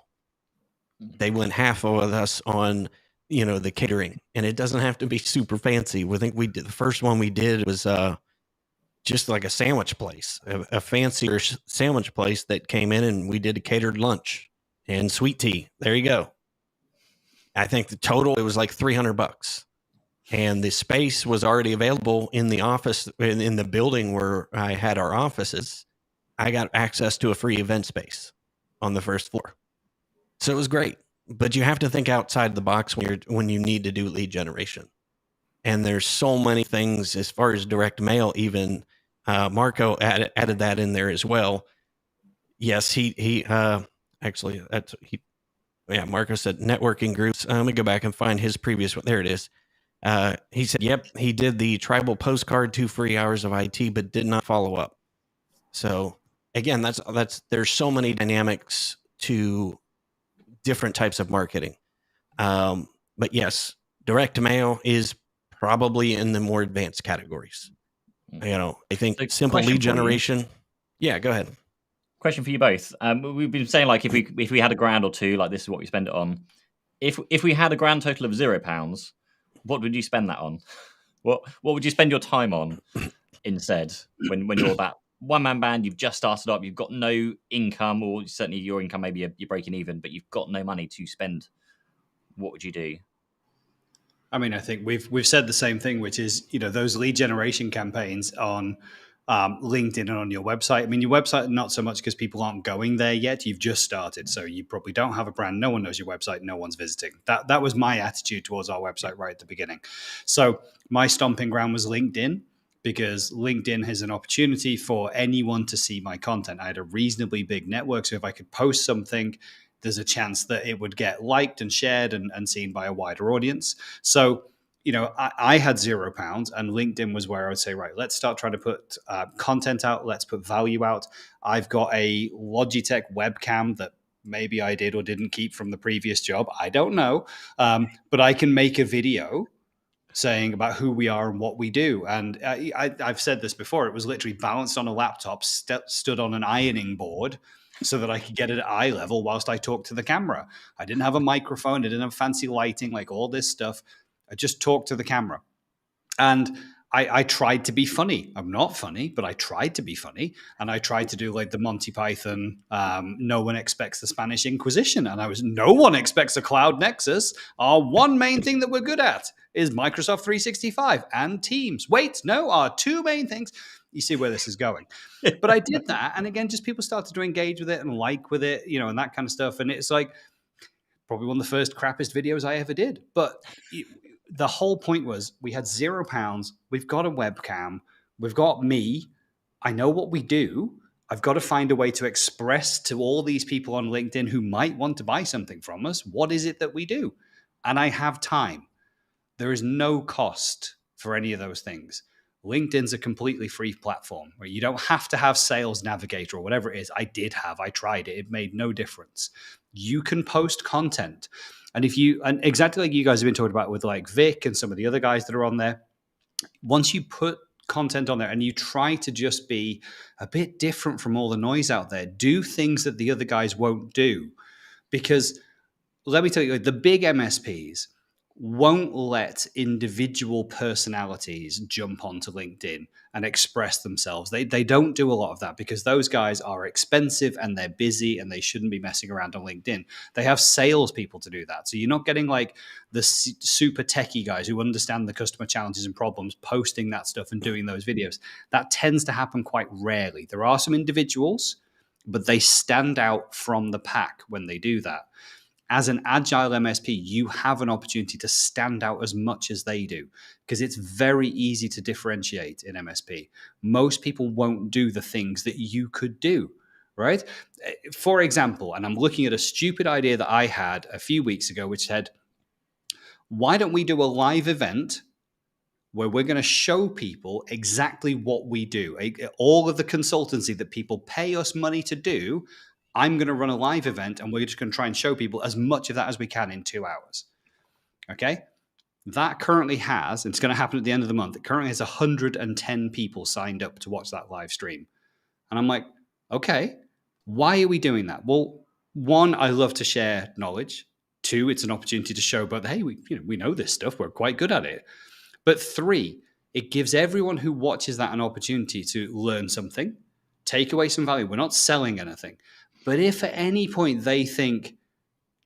They went half with us on, the catering, and it doesn't have to be super fancy. We think the first one we did was just like a sandwich place, a fancier sandwich place that came in, and we did a catered lunch and sweet tea. There you go. I think the total, it was like $300, and the space was already available in the office, in the building where I had our offices. I got access to a free event space on the first floor. So it was great, but you have to think outside the box when you need to do lead generation. And there's so many things as far as direct mail. Even Marco added that in there as well. Yes, Marco said networking groups. Let me go back and find his previous one. There it is. He said, yep, he did the tribal postcard, 2 free hours of IT, but did not follow up. So again, there's so many dynamics to different types of marketing. But yes, direct mail is probably in the more advanced categories. I think
So
simple lead generation. Yeah, go ahead.
Question for you both. We've been saying, like, if we had $1,000 or $2,000, like, this is what we spend it on. If we had a grand total of £0, what would you spend that on? What would you spend your time on instead when you're that one-man band, you've just started up, you've got no income, or certainly your income, maybe you're breaking even, but you've got no money to spend? What would you do?
I mean, I think we've said the same thing, which is, those lead generation campaigns on LinkedIn and on your website. I mean, your website, not so much because people aren't going there yet. You've just started. So you probably don't have a brand. No one knows your website. No one's visiting. That was my attitude towards our website right at the beginning. So my stomping ground was LinkedIn, because LinkedIn has an opportunity for anyone to see my content. I had a reasonably big network. So if I could post something, there's a chance that it would get liked and shared and seen by a wider audience. So, I had £0, and LinkedIn was where I would say, right, let's start trying to put content out. Let's put value out. I've got a Logitech webcam that maybe I did or didn't keep from the previous job. I don't know. But I can make a video saying about who we are and what we do. And I've said this before. It was literally balanced on a laptop, stood on an ironing board, so that I could get it at eye level whilst I talked to the camera. I didn't have a microphone. I didn't have fancy lighting, like all this stuff. I just talked to the camera. And I tried to be funny. I'm not funny, but I tried to be funny. And I tried to do like the Monty Python, no one expects the Spanish Inquisition. And no one expects a cloud nexus. Our one main thing that we're good at is Microsoft 365 and Teams. Wait, no, our two main things. You see where this is going. But I did that. And again, just people started to engage with it and like with it, and that kind of stuff. And it's like probably one of the first crappiest videos I ever did. But the whole point was we had £0. We've got a webcam. We've got me. I know what we do. I've got to find a way to express to all these people on LinkedIn who might want to buy something from us, what is it that we do? And I have time. There is no cost for any of those things. LinkedIn's a completely free platform where you don't have to have Sales Navigator or whatever it is. I tried it. It made no difference. You can post content. And and exactly like you guys have been talking about with like Vic and some of the other guys that are on there, once you put content on there and you try to just be a bit different from all the noise out there, do things that the other guys won't do. Because let me tell you, the big MSPs, won't let individual personalities jump onto LinkedIn and express themselves. They don't do a lot of that because those guys are expensive and they're busy and they shouldn't be messing around on LinkedIn. They have salespeople to do that. So you're not getting like the super techie guys who understand the customer challenges and problems posting that stuff and doing those videos. That tends to happen quite rarely. There are some individuals, but they stand out from the pack when they do that. As an agile MSP, you have an opportunity to stand out as much as they do because it's very easy to differentiate in MSP. Most people won't do the things that you could do, right? For example, and I'm looking at a stupid idea that I had a few weeks ago, which said, why don't we do a live event where we're going to show people exactly what we do? All of the consultancy that people pay us money to do, I'm going to run a live event and we're just going to try and show people as much of that as we can in 2 hours. Okay. That currently has, and it's going to happen at the end of the month, it currently has 110 people signed up to watch that live stream. And I'm like, okay, why are we doing that? Well, one, I love to share knowledge. Two, it's an opportunity to show both, hey, we know this stuff. We're quite good at it. But three, it gives everyone who watches that an opportunity to learn something, take away some value. We're not selling anything. But if at any point they think,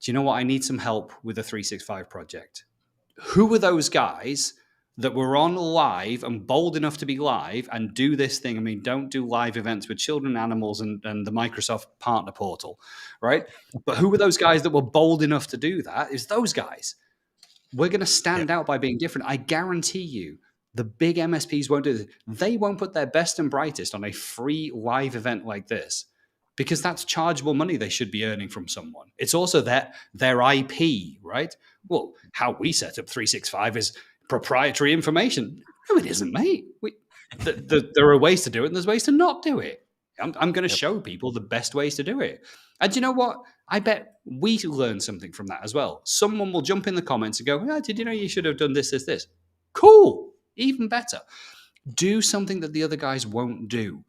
do you know what, I need some help with a 365 project, who are those guys that were on live and bold enough to be live and do this thing? I mean, don't do live events with children, animals, and the Microsoft partner portal, right? But who were those guys that were bold enough to do that? Is those guys. We're going to stand out by being different. I guarantee you the big MSPs won't do this. They won't put their best and brightest on a free live event like this, because that's chargeable money they should be earning from someone. It's also their IP, right? Well, how we set up 365 is proprietary information. No, it isn't, mate. There are ways to do it and there's ways to not do it. I'm going to show people the best ways to do it. And you know what? I bet we learn something from that as well. Someone will jump in the comments and go, did you know you should have done this, this, this? Cool. Even better. Do something that the other guys won't do.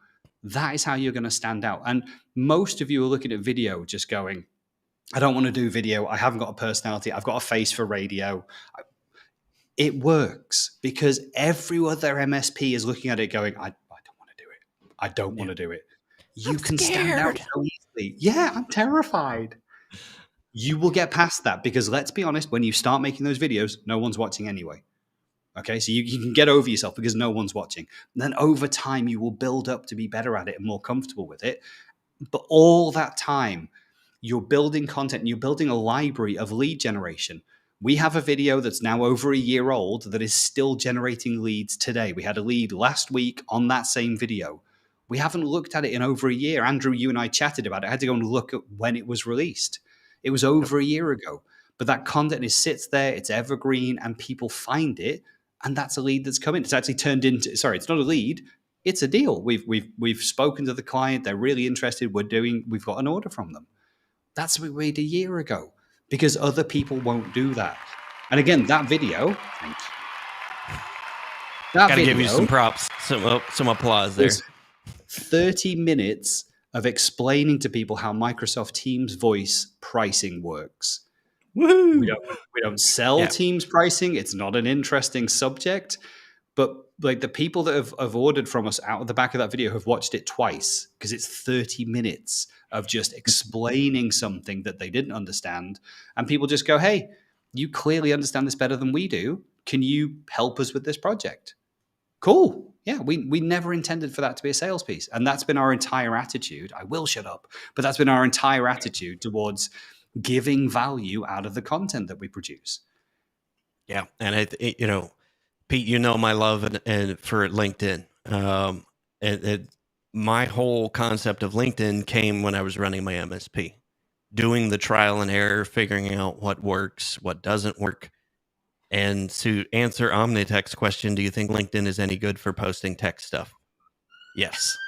That is how you're going to stand out. And most of you are looking at video just going, I don't want to do video. I haven't got a personality. I've got a face for radio. It works because every other MSP is looking at it going, I don't want to do it. I don't want to do it. You can stand out so easily. Yeah, I'm terrified. You will get past that because let's be honest, when you start making those videos, no one's watching anyway. Okay, so you can get over yourself because no one's watching. And then over time, you will build up to be better at it and more comfortable with it. But all that time, you're building content and you're building a library of lead generation. We have a video that's now over a year old that is still generating leads today. We had a lead last week on that same video. We haven't looked at it in over a year. Andrew, you and I chatted about it. I had to go and look at when it was released. It was over a year ago. But that content sits there, it's evergreen, and people find it. And that's a lead that's coming. It's actually turned into, it's not a lead, it's a deal. We've spoken to the client, they're really interested, we've got an order from them. That's what we made a year ago because other people won't do that. And again, that video, thank you.
Gotta give you some props, some applause there.
30 minutes of explaining to people how Microsoft Teams voice pricing works.
Woohoo!
We don't sell Teams pricing. It's not an interesting subject, but like the people that have ordered from us out of the back of that video have watched it twice because it's 30 minutes of just explaining something that they didn't understand. And people just go, hey, you clearly understand this better than we do. Can you help us with this project? Cool. Yeah, we never intended for that to be a sales piece. And that's been our entire attitude. I will shut up. But that's been our entire attitude towards giving value out of the content that we produce.
Yeah. And, Pete, you know my love and for LinkedIn. My whole concept of LinkedIn came when I was running my MSP, doing the trial and error, figuring out what works, what doesn't work. And to answer Omnitech's question, do you think LinkedIn is any good for posting tech stuff? Yes.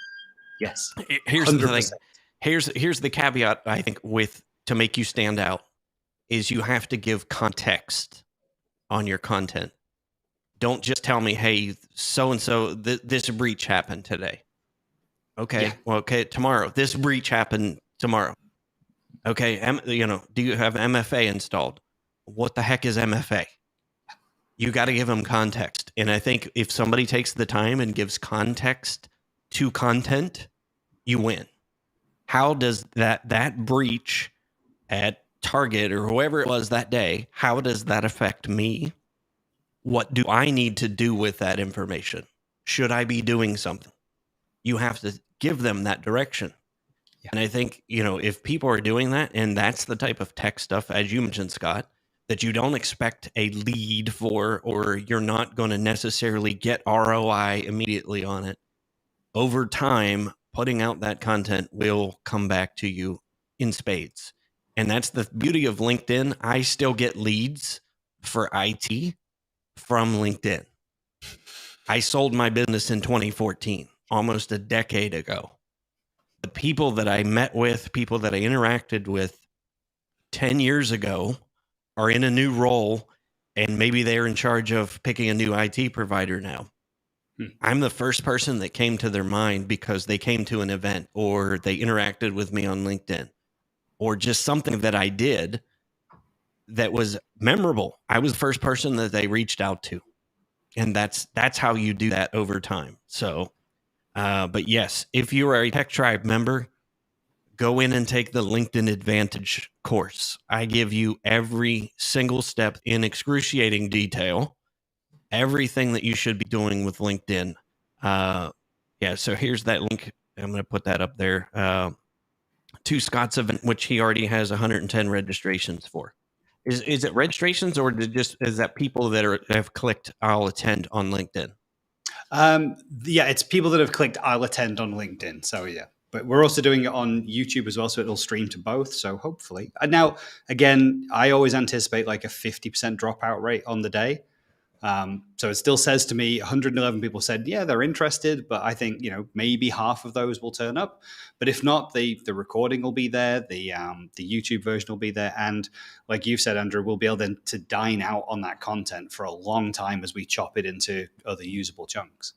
Yes.
Here's 100%. The thing. Here's the caveat, I think, to make you stand out is you have to give context on your content. Don't just tell me, hey, so-and-so, this breach happened today. Okay. Yeah. Well, okay. Tomorrow, this breach happened tomorrow. Okay. Do you have MFA installed? What the heck is MFA? you got to give them context. And I think if somebody takes the time and gives context to content, you win. How does that breach at Target or whoever it was that day, how does that affect me? What do I need to do with that information? Should I be doing something? You have to give them that direction. Yeah. And I think, if people are doing that, and that's the type of tech stuff, as you mentioned, Scott, that you don't expect a lead for, or you're not going to necessarily get ROI immediately on it. Over time, putting out that content will come back to you in spades. And that's the beauty of LinkedIn. I still get leads for IT from LinkedIn. I sold my business in 2014, almost a decade ago. The people that I met with, people that I interacted with 10 years ago are in a new role, and maybe they're in charge of picking a new IT provider now. I'm the first person that came to their mind because they came to an event or they interacted with me on LinkedIn or just something that I did that was memorable. I was the first person that they reached out to. And that's how you do that over time. So, but yes, if you are a Tech Tribe member, go in and take the LinkedIn Advantage course. I give you every single step in excruciating detail, everything that you should be doing with LinkedIn. So here's that link. I'm going to put that up there to Scott's event, which he already has 110 registrations for. Is it registrations, or is that people that have clicked I'll attend on LinkedIn?
It's people that have clicked I'll attend on LinkedIn. So yeah, but we're also doing it on YouTube as well, so it'll stream to both. So hopefully, and now again, I always anticipate like a 50% dropout rate on the day. So it still says to me 111 people said, yeah, they're interested, but I think, maybe half of those will turn up. But if not, the recording will be there, the YouTube version will be there. And like you've said, Andrew, we'll be able then to dine out on that content for a long time as we chop it into other usable chunks.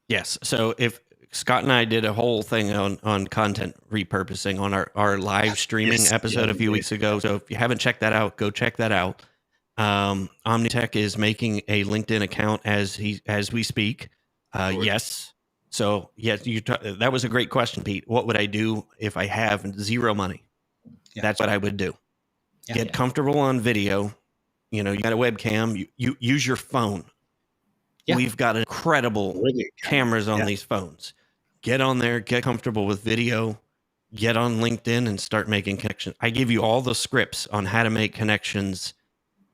Yes. So if Scott and I did a whole thing on content repurposing on our live streaming episode a few weeks ago. So if you haven't checked that out, go check that out. Omnitech is making a LinkedIn account as we speak. Yes. So yes, that was a great question, Pete. What would I do if I have zero money? Yeah. That's what I would do. Yeah. Get comfortable on video. You got a webcam. You use your phone. Yeah. We've got incredible cameras on these phones. Get on there, get comfortable with video, get on LinkedIn and start making connections. I give you all the scripts on how to make connections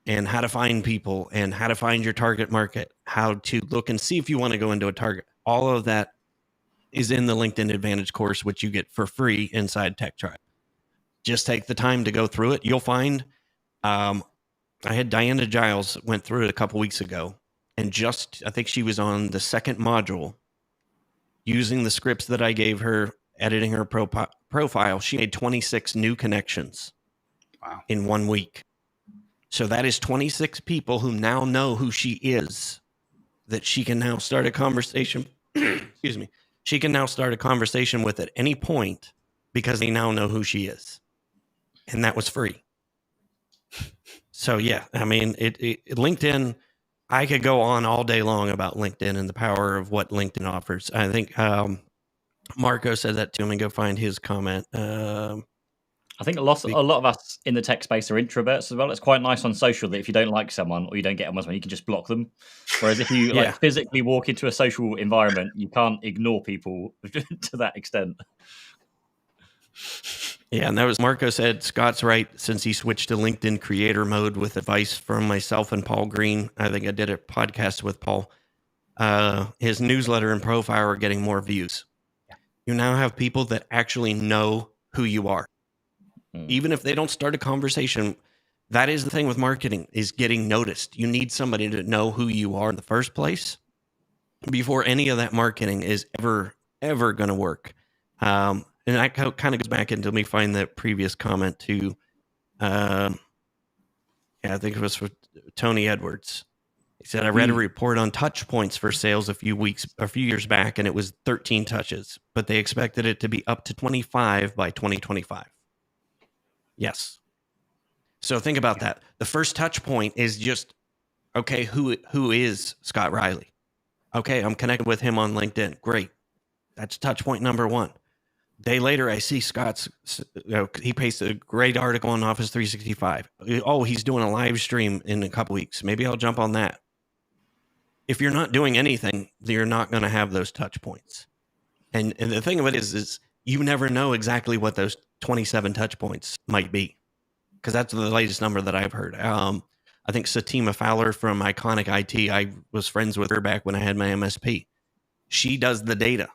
and how to find people and how to find your target market, how to look and see if you want to go into a target. All of that is in the LinkedIn Advantage course, which you get for free inside Tech Tribe. Just take the time to go through it. You'll find, I had Diana Giles went through it a couple weeks ago, and I think she was on the second module using the scripts that I gave her, editing her profile. She made 26 new connections in 1 week. So that is 26 people who now know who she is, that she can now start a conversation. Excuse me. She can now start a conversation with at any point because they now know who she is. And that was free. So yeah, I mean, LinkedIn, I could go on all day long about LinkedIn and the power of what LinkedIn offers. I think Marco said that to me. Go find his comment.
I think a lot of us in the tech space are introverts as well. It's quite nice on social that if you don't like someone or you don't get on with someone, you can just block them. Whereas if you physically walk into a social environment, you can't ignore people to that extent.
Yeah, and that was Marco said, Scott's right, since he switched to LinkedIn creator mode with advice from myself and Paul Green. I think I did a podcast with Paul. His newsletter and profile are getting more views. Yeah. You now have people that actually know who you are. Even if they don't start a conversation, that is the thing with marketing, is getting noticed. You need somebody to know who you are in the first place before any of that marketing is ever going to work. And that kind of goes back into me find that previous comment to, I think it was for Tony Edwards. He said, I read a report on touch points for sales a few years back, and it was 13 touches, but they expected it to be up to 25 by 2025. Yes. So think about that. The first touch point is just Okay, who is Scott Riley? Okay, I'm connected with him on LinkedIn. Great. That's touch point number one. Day later, I see he pasted a great article on Office 365. Oh, he's doing a live stream in a couple weeks. Maybe I'll jump on that. If you're not doing anything, you're not going to have those touch points. And the thing of it is you never know exactly what those 27 touch points might be, because that's the latest number that I've heard. I think Satima Fowler from Iconic IT, I was friends with her back when I had my MSP. She does the data,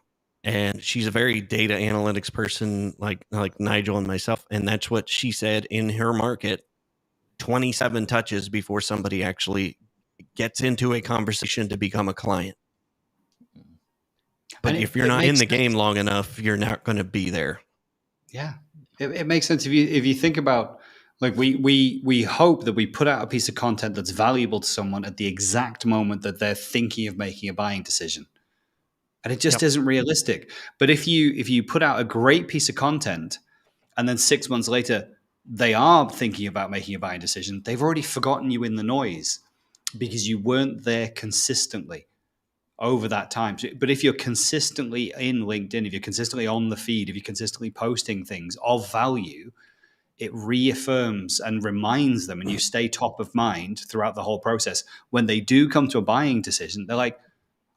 and she's a very data analytics person like Nigel and myself. And that's what she said in her market, 27 touches before somebody actually gets into a conversation to become a client. But if you're not in the game long enough, you're not going to be there.
Yeah, it makes sense if you think about, like, we hope that we put out a piece of content that's valuable to someone at the exact moment that they're thinking of making a buying decision, and it just isn't realistic. But if you put out a great piece of content, and then 6 months later they are thinking about making a buying decision, they've already forgotten you in the noise because you weren't there consistently over that time. But if you're consistently in LinkedIn, if you're consistently on the feed, if you're consistently posting things of value, it reaffirms and reminds them, and you stay top of mind throughout the whole process. When they do come to a buying decision, they're like,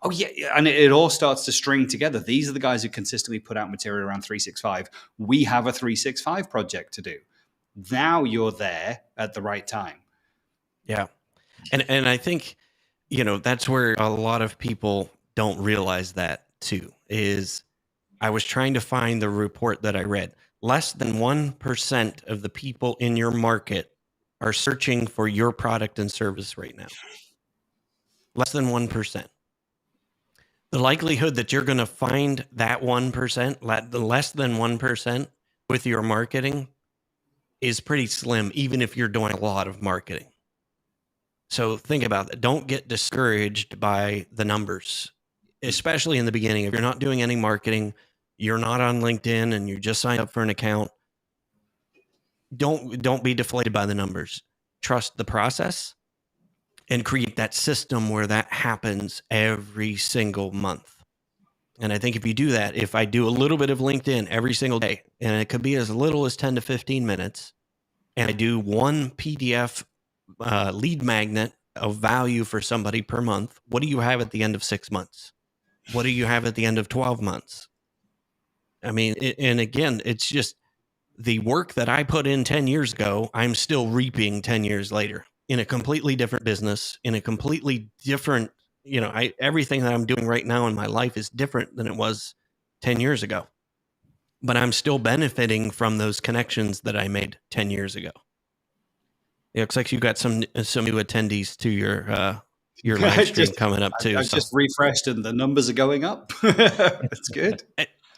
oh yeah, and it all starts to string together. These are the guys who consistently put out material around 365. We have a 365 project to do. Now you're there at the right time.
Yeah. And I think, that's where a lot of people don't realize that too, is I was trying to find the report that I read. Less than 1% of the people in your market are searching for your product and service right now. Less than 1%. The likelihood that you're going to find that 1%, the less than 1% with your marketing is pretty slim, even if you're doing a lot of marketing. So think about that. Don't get discouraged by the numbers, especially in the beginning. If you're not doing any marketing, you're not on LinkedIn, and you just signed up for an account, don't be deflated by the numbers. Trust the process and create that system where that happens every single month. And I think if you do that, if I do a little bit of LinkedIn every single day, and it could be as little as 10 to 15 minutes, and I do one PDF lead magnet of value for somebody per month, what do you have at the end of 6 months? What do you have at the end of 12 months? I mean, and again, it's just the work that I put in 10 years ago, I'm still reaping 10 years later in a completely different business, in a completely different, everything that I'm doing right now in my life is different than it was 10 years ago. But I'm still benefiting from those connections that I made 10 years ago. It looks like you got some new attendees to your live stream coming up too.
I've just refreshed and the numbers are going up. That's good.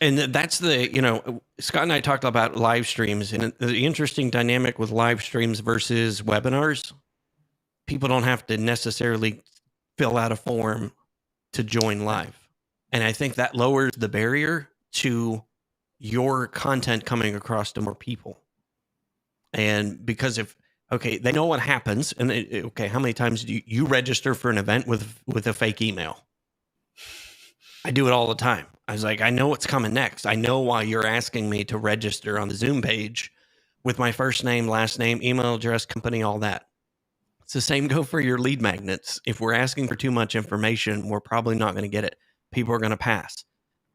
And that's Scott and I talked about live streams, and the interesting dynamic with live streams versus webinars. People don't have to necessarily fill out a form to join live. And I think that lowers the barrier to your content coming across to more people. And because they know what happens, and how many times do you register for an event with a fake email? I do it all the time. I was like, I know what's coming next. I know why you're asking me to register on the Zoom page with my first name, last name, email address, company, all that. It's the same go for your lead magnets. If we're asking for too much information, we're probably not going to get it. People are going to pass.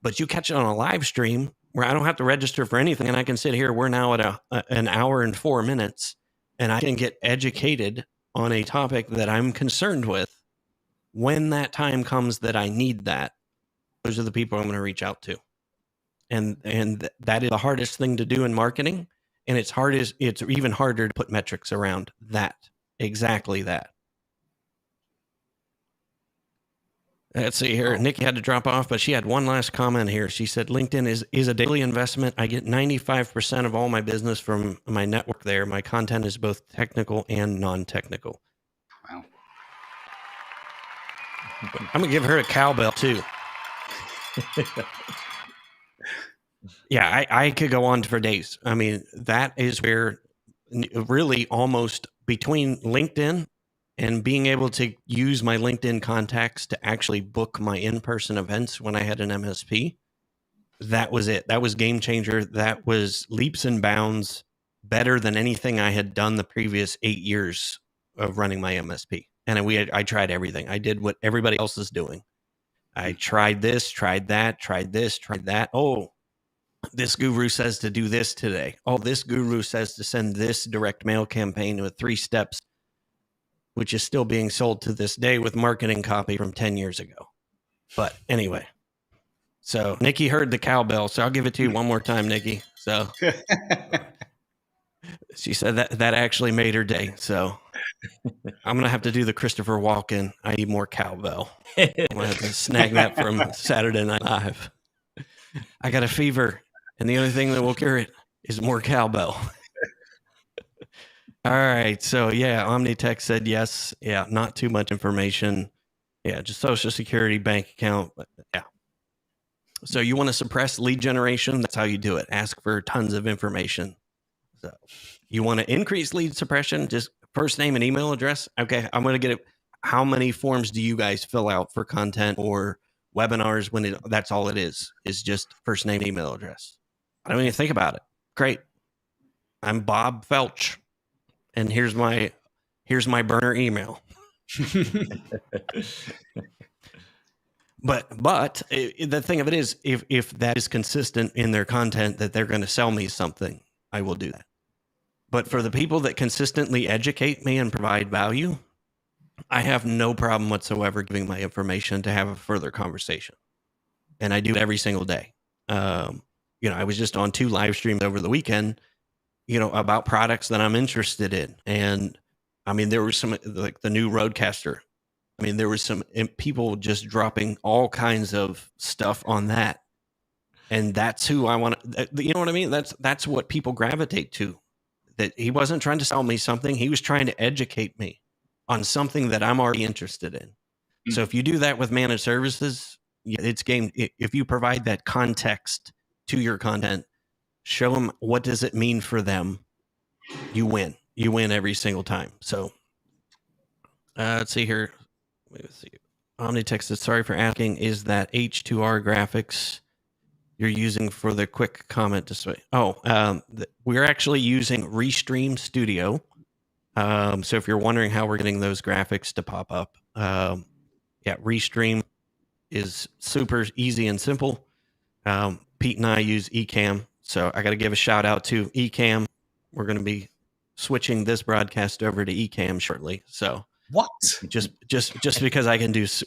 But you catch it on a live stream where I don't have to register for anything, and I can sit here. We're now at an hour and 4 minutes, and I can get educated on a topic that I'm concerned with. When that time comes that I need that, those are the people I'm going to reach out to. And that is the hardest thing to do in marketing. And it's even harder to put metrics around that. Exactly that. Let's see here. Nikki had to drop off, but she had one last comment here. She said, LinkedIn is a daily investment. I get 95% of all my business from my network there. My content is both technical and non-technical.
Wow.
I'm going to give her a cowbell too. Yeah, I could go on for days. I mean, that is where really almost between LinkedIn and being able to use my LinkedIn contacts to actually book my in-person events when I had an MSP. That was it. That was game changer. That was leaps and bounds better than anything I had done the previous 8 years of running my MSP. And I tried everything. I did what everybody else is doing. I tried this, tried that, tried this, tried that. Oh, this guru says to do this today. Oh, this guru says to send this direct mail campaign with 3 steps, which is still being sold to this day with marketing copy from 10 years ago. But anyway, so Nikki heard the cowbell, so I'll give it to you one more time, Nikki. So she said that actually made her day. So I'm going to have to do the Christopher Walken, I need more cowbell. I'm going to have to snag that from Saturday Night Live. I got a fever, and the only thing that will cure it is more cowbell. All right. So, yeah, Omnitech said yes. Yeah, not too much information. Yeah, just Social Security, bank account. But yeah. So you want to suppress lead generation? That's how you do it. Ask for tons of information. So you want to increase lead suppression? Just first name and email address. Okay, I'm going to get it. How many forms do you guys fill out for content or webinars when that's all it is just first name, email address? I don't even think about it. Great. I'm Bob Felch, and here's my burner email. But the thing of it is, if that is consistent in their content that they're going to sell me something, I will do that. But for the people that consistently educate me and provide value, I have no problem whatsoever giving my information to have a further conversation. And I do every single day. I was just on 2 live streams over the weekend, about products that I'm interested in. And I mean, there was some, like the new Rodecaster. I mean, there was some people just dropping all kinds of stuff on that. And that's who I want to, you know what I mean? That's what people gravitate to. That he wasn't trying to sell me something. He was trying to educate me on something that I'm already interested in. Mm-hmm. So if you do that with managed services, it's game. If you provide that context to your content, show them what does it mean for them, you win. You win every single time. So let's see here. Let's see. Omnitech says, sorry for asking, is that H2R graphics you're using for the quick comment display? We're actually using Restream Studio. So if you're wondering how we're getting those graphics to pop up, Restream is super easy and simple. Pete and I use Ecamm, so I got to give a shout out to Ecamm. We're going to be switching this broadcast over to Ecamm shortly. So
what?
Just because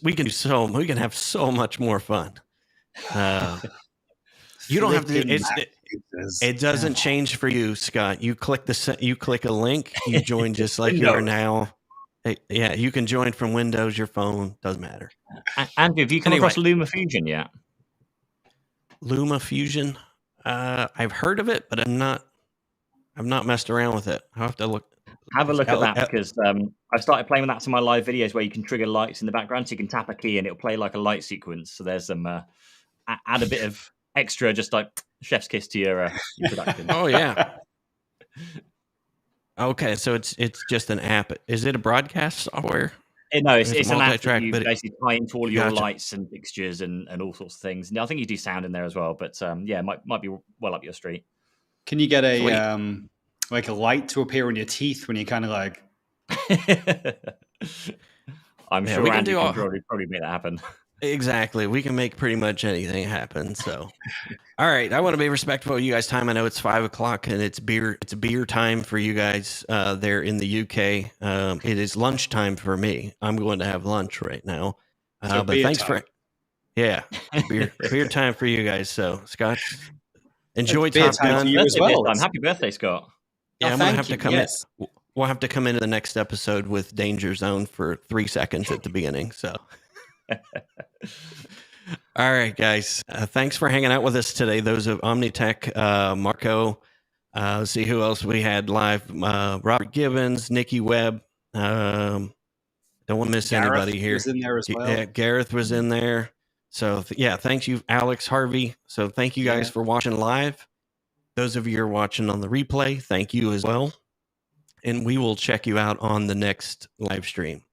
we can have so much more fun. You don't have to. It doesn't change for you, Scott. You click a link, you join just like you are now. Yeah, you can join from Windows, your phone, doesn't matter.
Andrew, have you come across Luma Fusion yet?
Luma Fusion, I've heard of it, but I've not messed around with it. I'll have to look.
Have a look at that because I've started playing with that to my live videos where you can trigger lights in the background, so you can tap a key and it'll play like a light sequence. So there's some add a bit of extra, just like chef's kiss to your production.
Oh yeah. Okay, so it's just an app. Is it a broadcast software?
No, it's an app that you basically tie into all your lights and fixtures and all sorts of things. And I think you do sound in there as well, but it might be well up your street.
Can you get a like a light to appear on your teeth when you kind of like?
I'm sure we can probably make that happen.
Exactly. We can make pretty much anything happen. So, all right. I want to be respectful of you guys' time. I know it's 5:00 and it's beer time for you guys there in the UK. It is lunchtime for me. I'm going to have lunch right now. But thanks
time.
beer time for you guys. So, Scott, enjoy
Top
Gun.
As well.
Happy birthday, Scott.
Yeah, I'm going to have to come in. We'll have to come into the next episode with Danger Zone for 3 seconds at the beginning. So. All right, guys. Thanks for hanging out with us today. Those of Omnitech, Marco. Let's see who else we had live. Robert Gibbons, Nikki Webb. Don't want to miss anybody here.
Was in there as well.
Yeah, Gareth was in there. So thank you, Alex, Harvey. So thank you guys for watching live. Those of you who are watching on the replay, thank you as well. and we will check you out on the next live stream.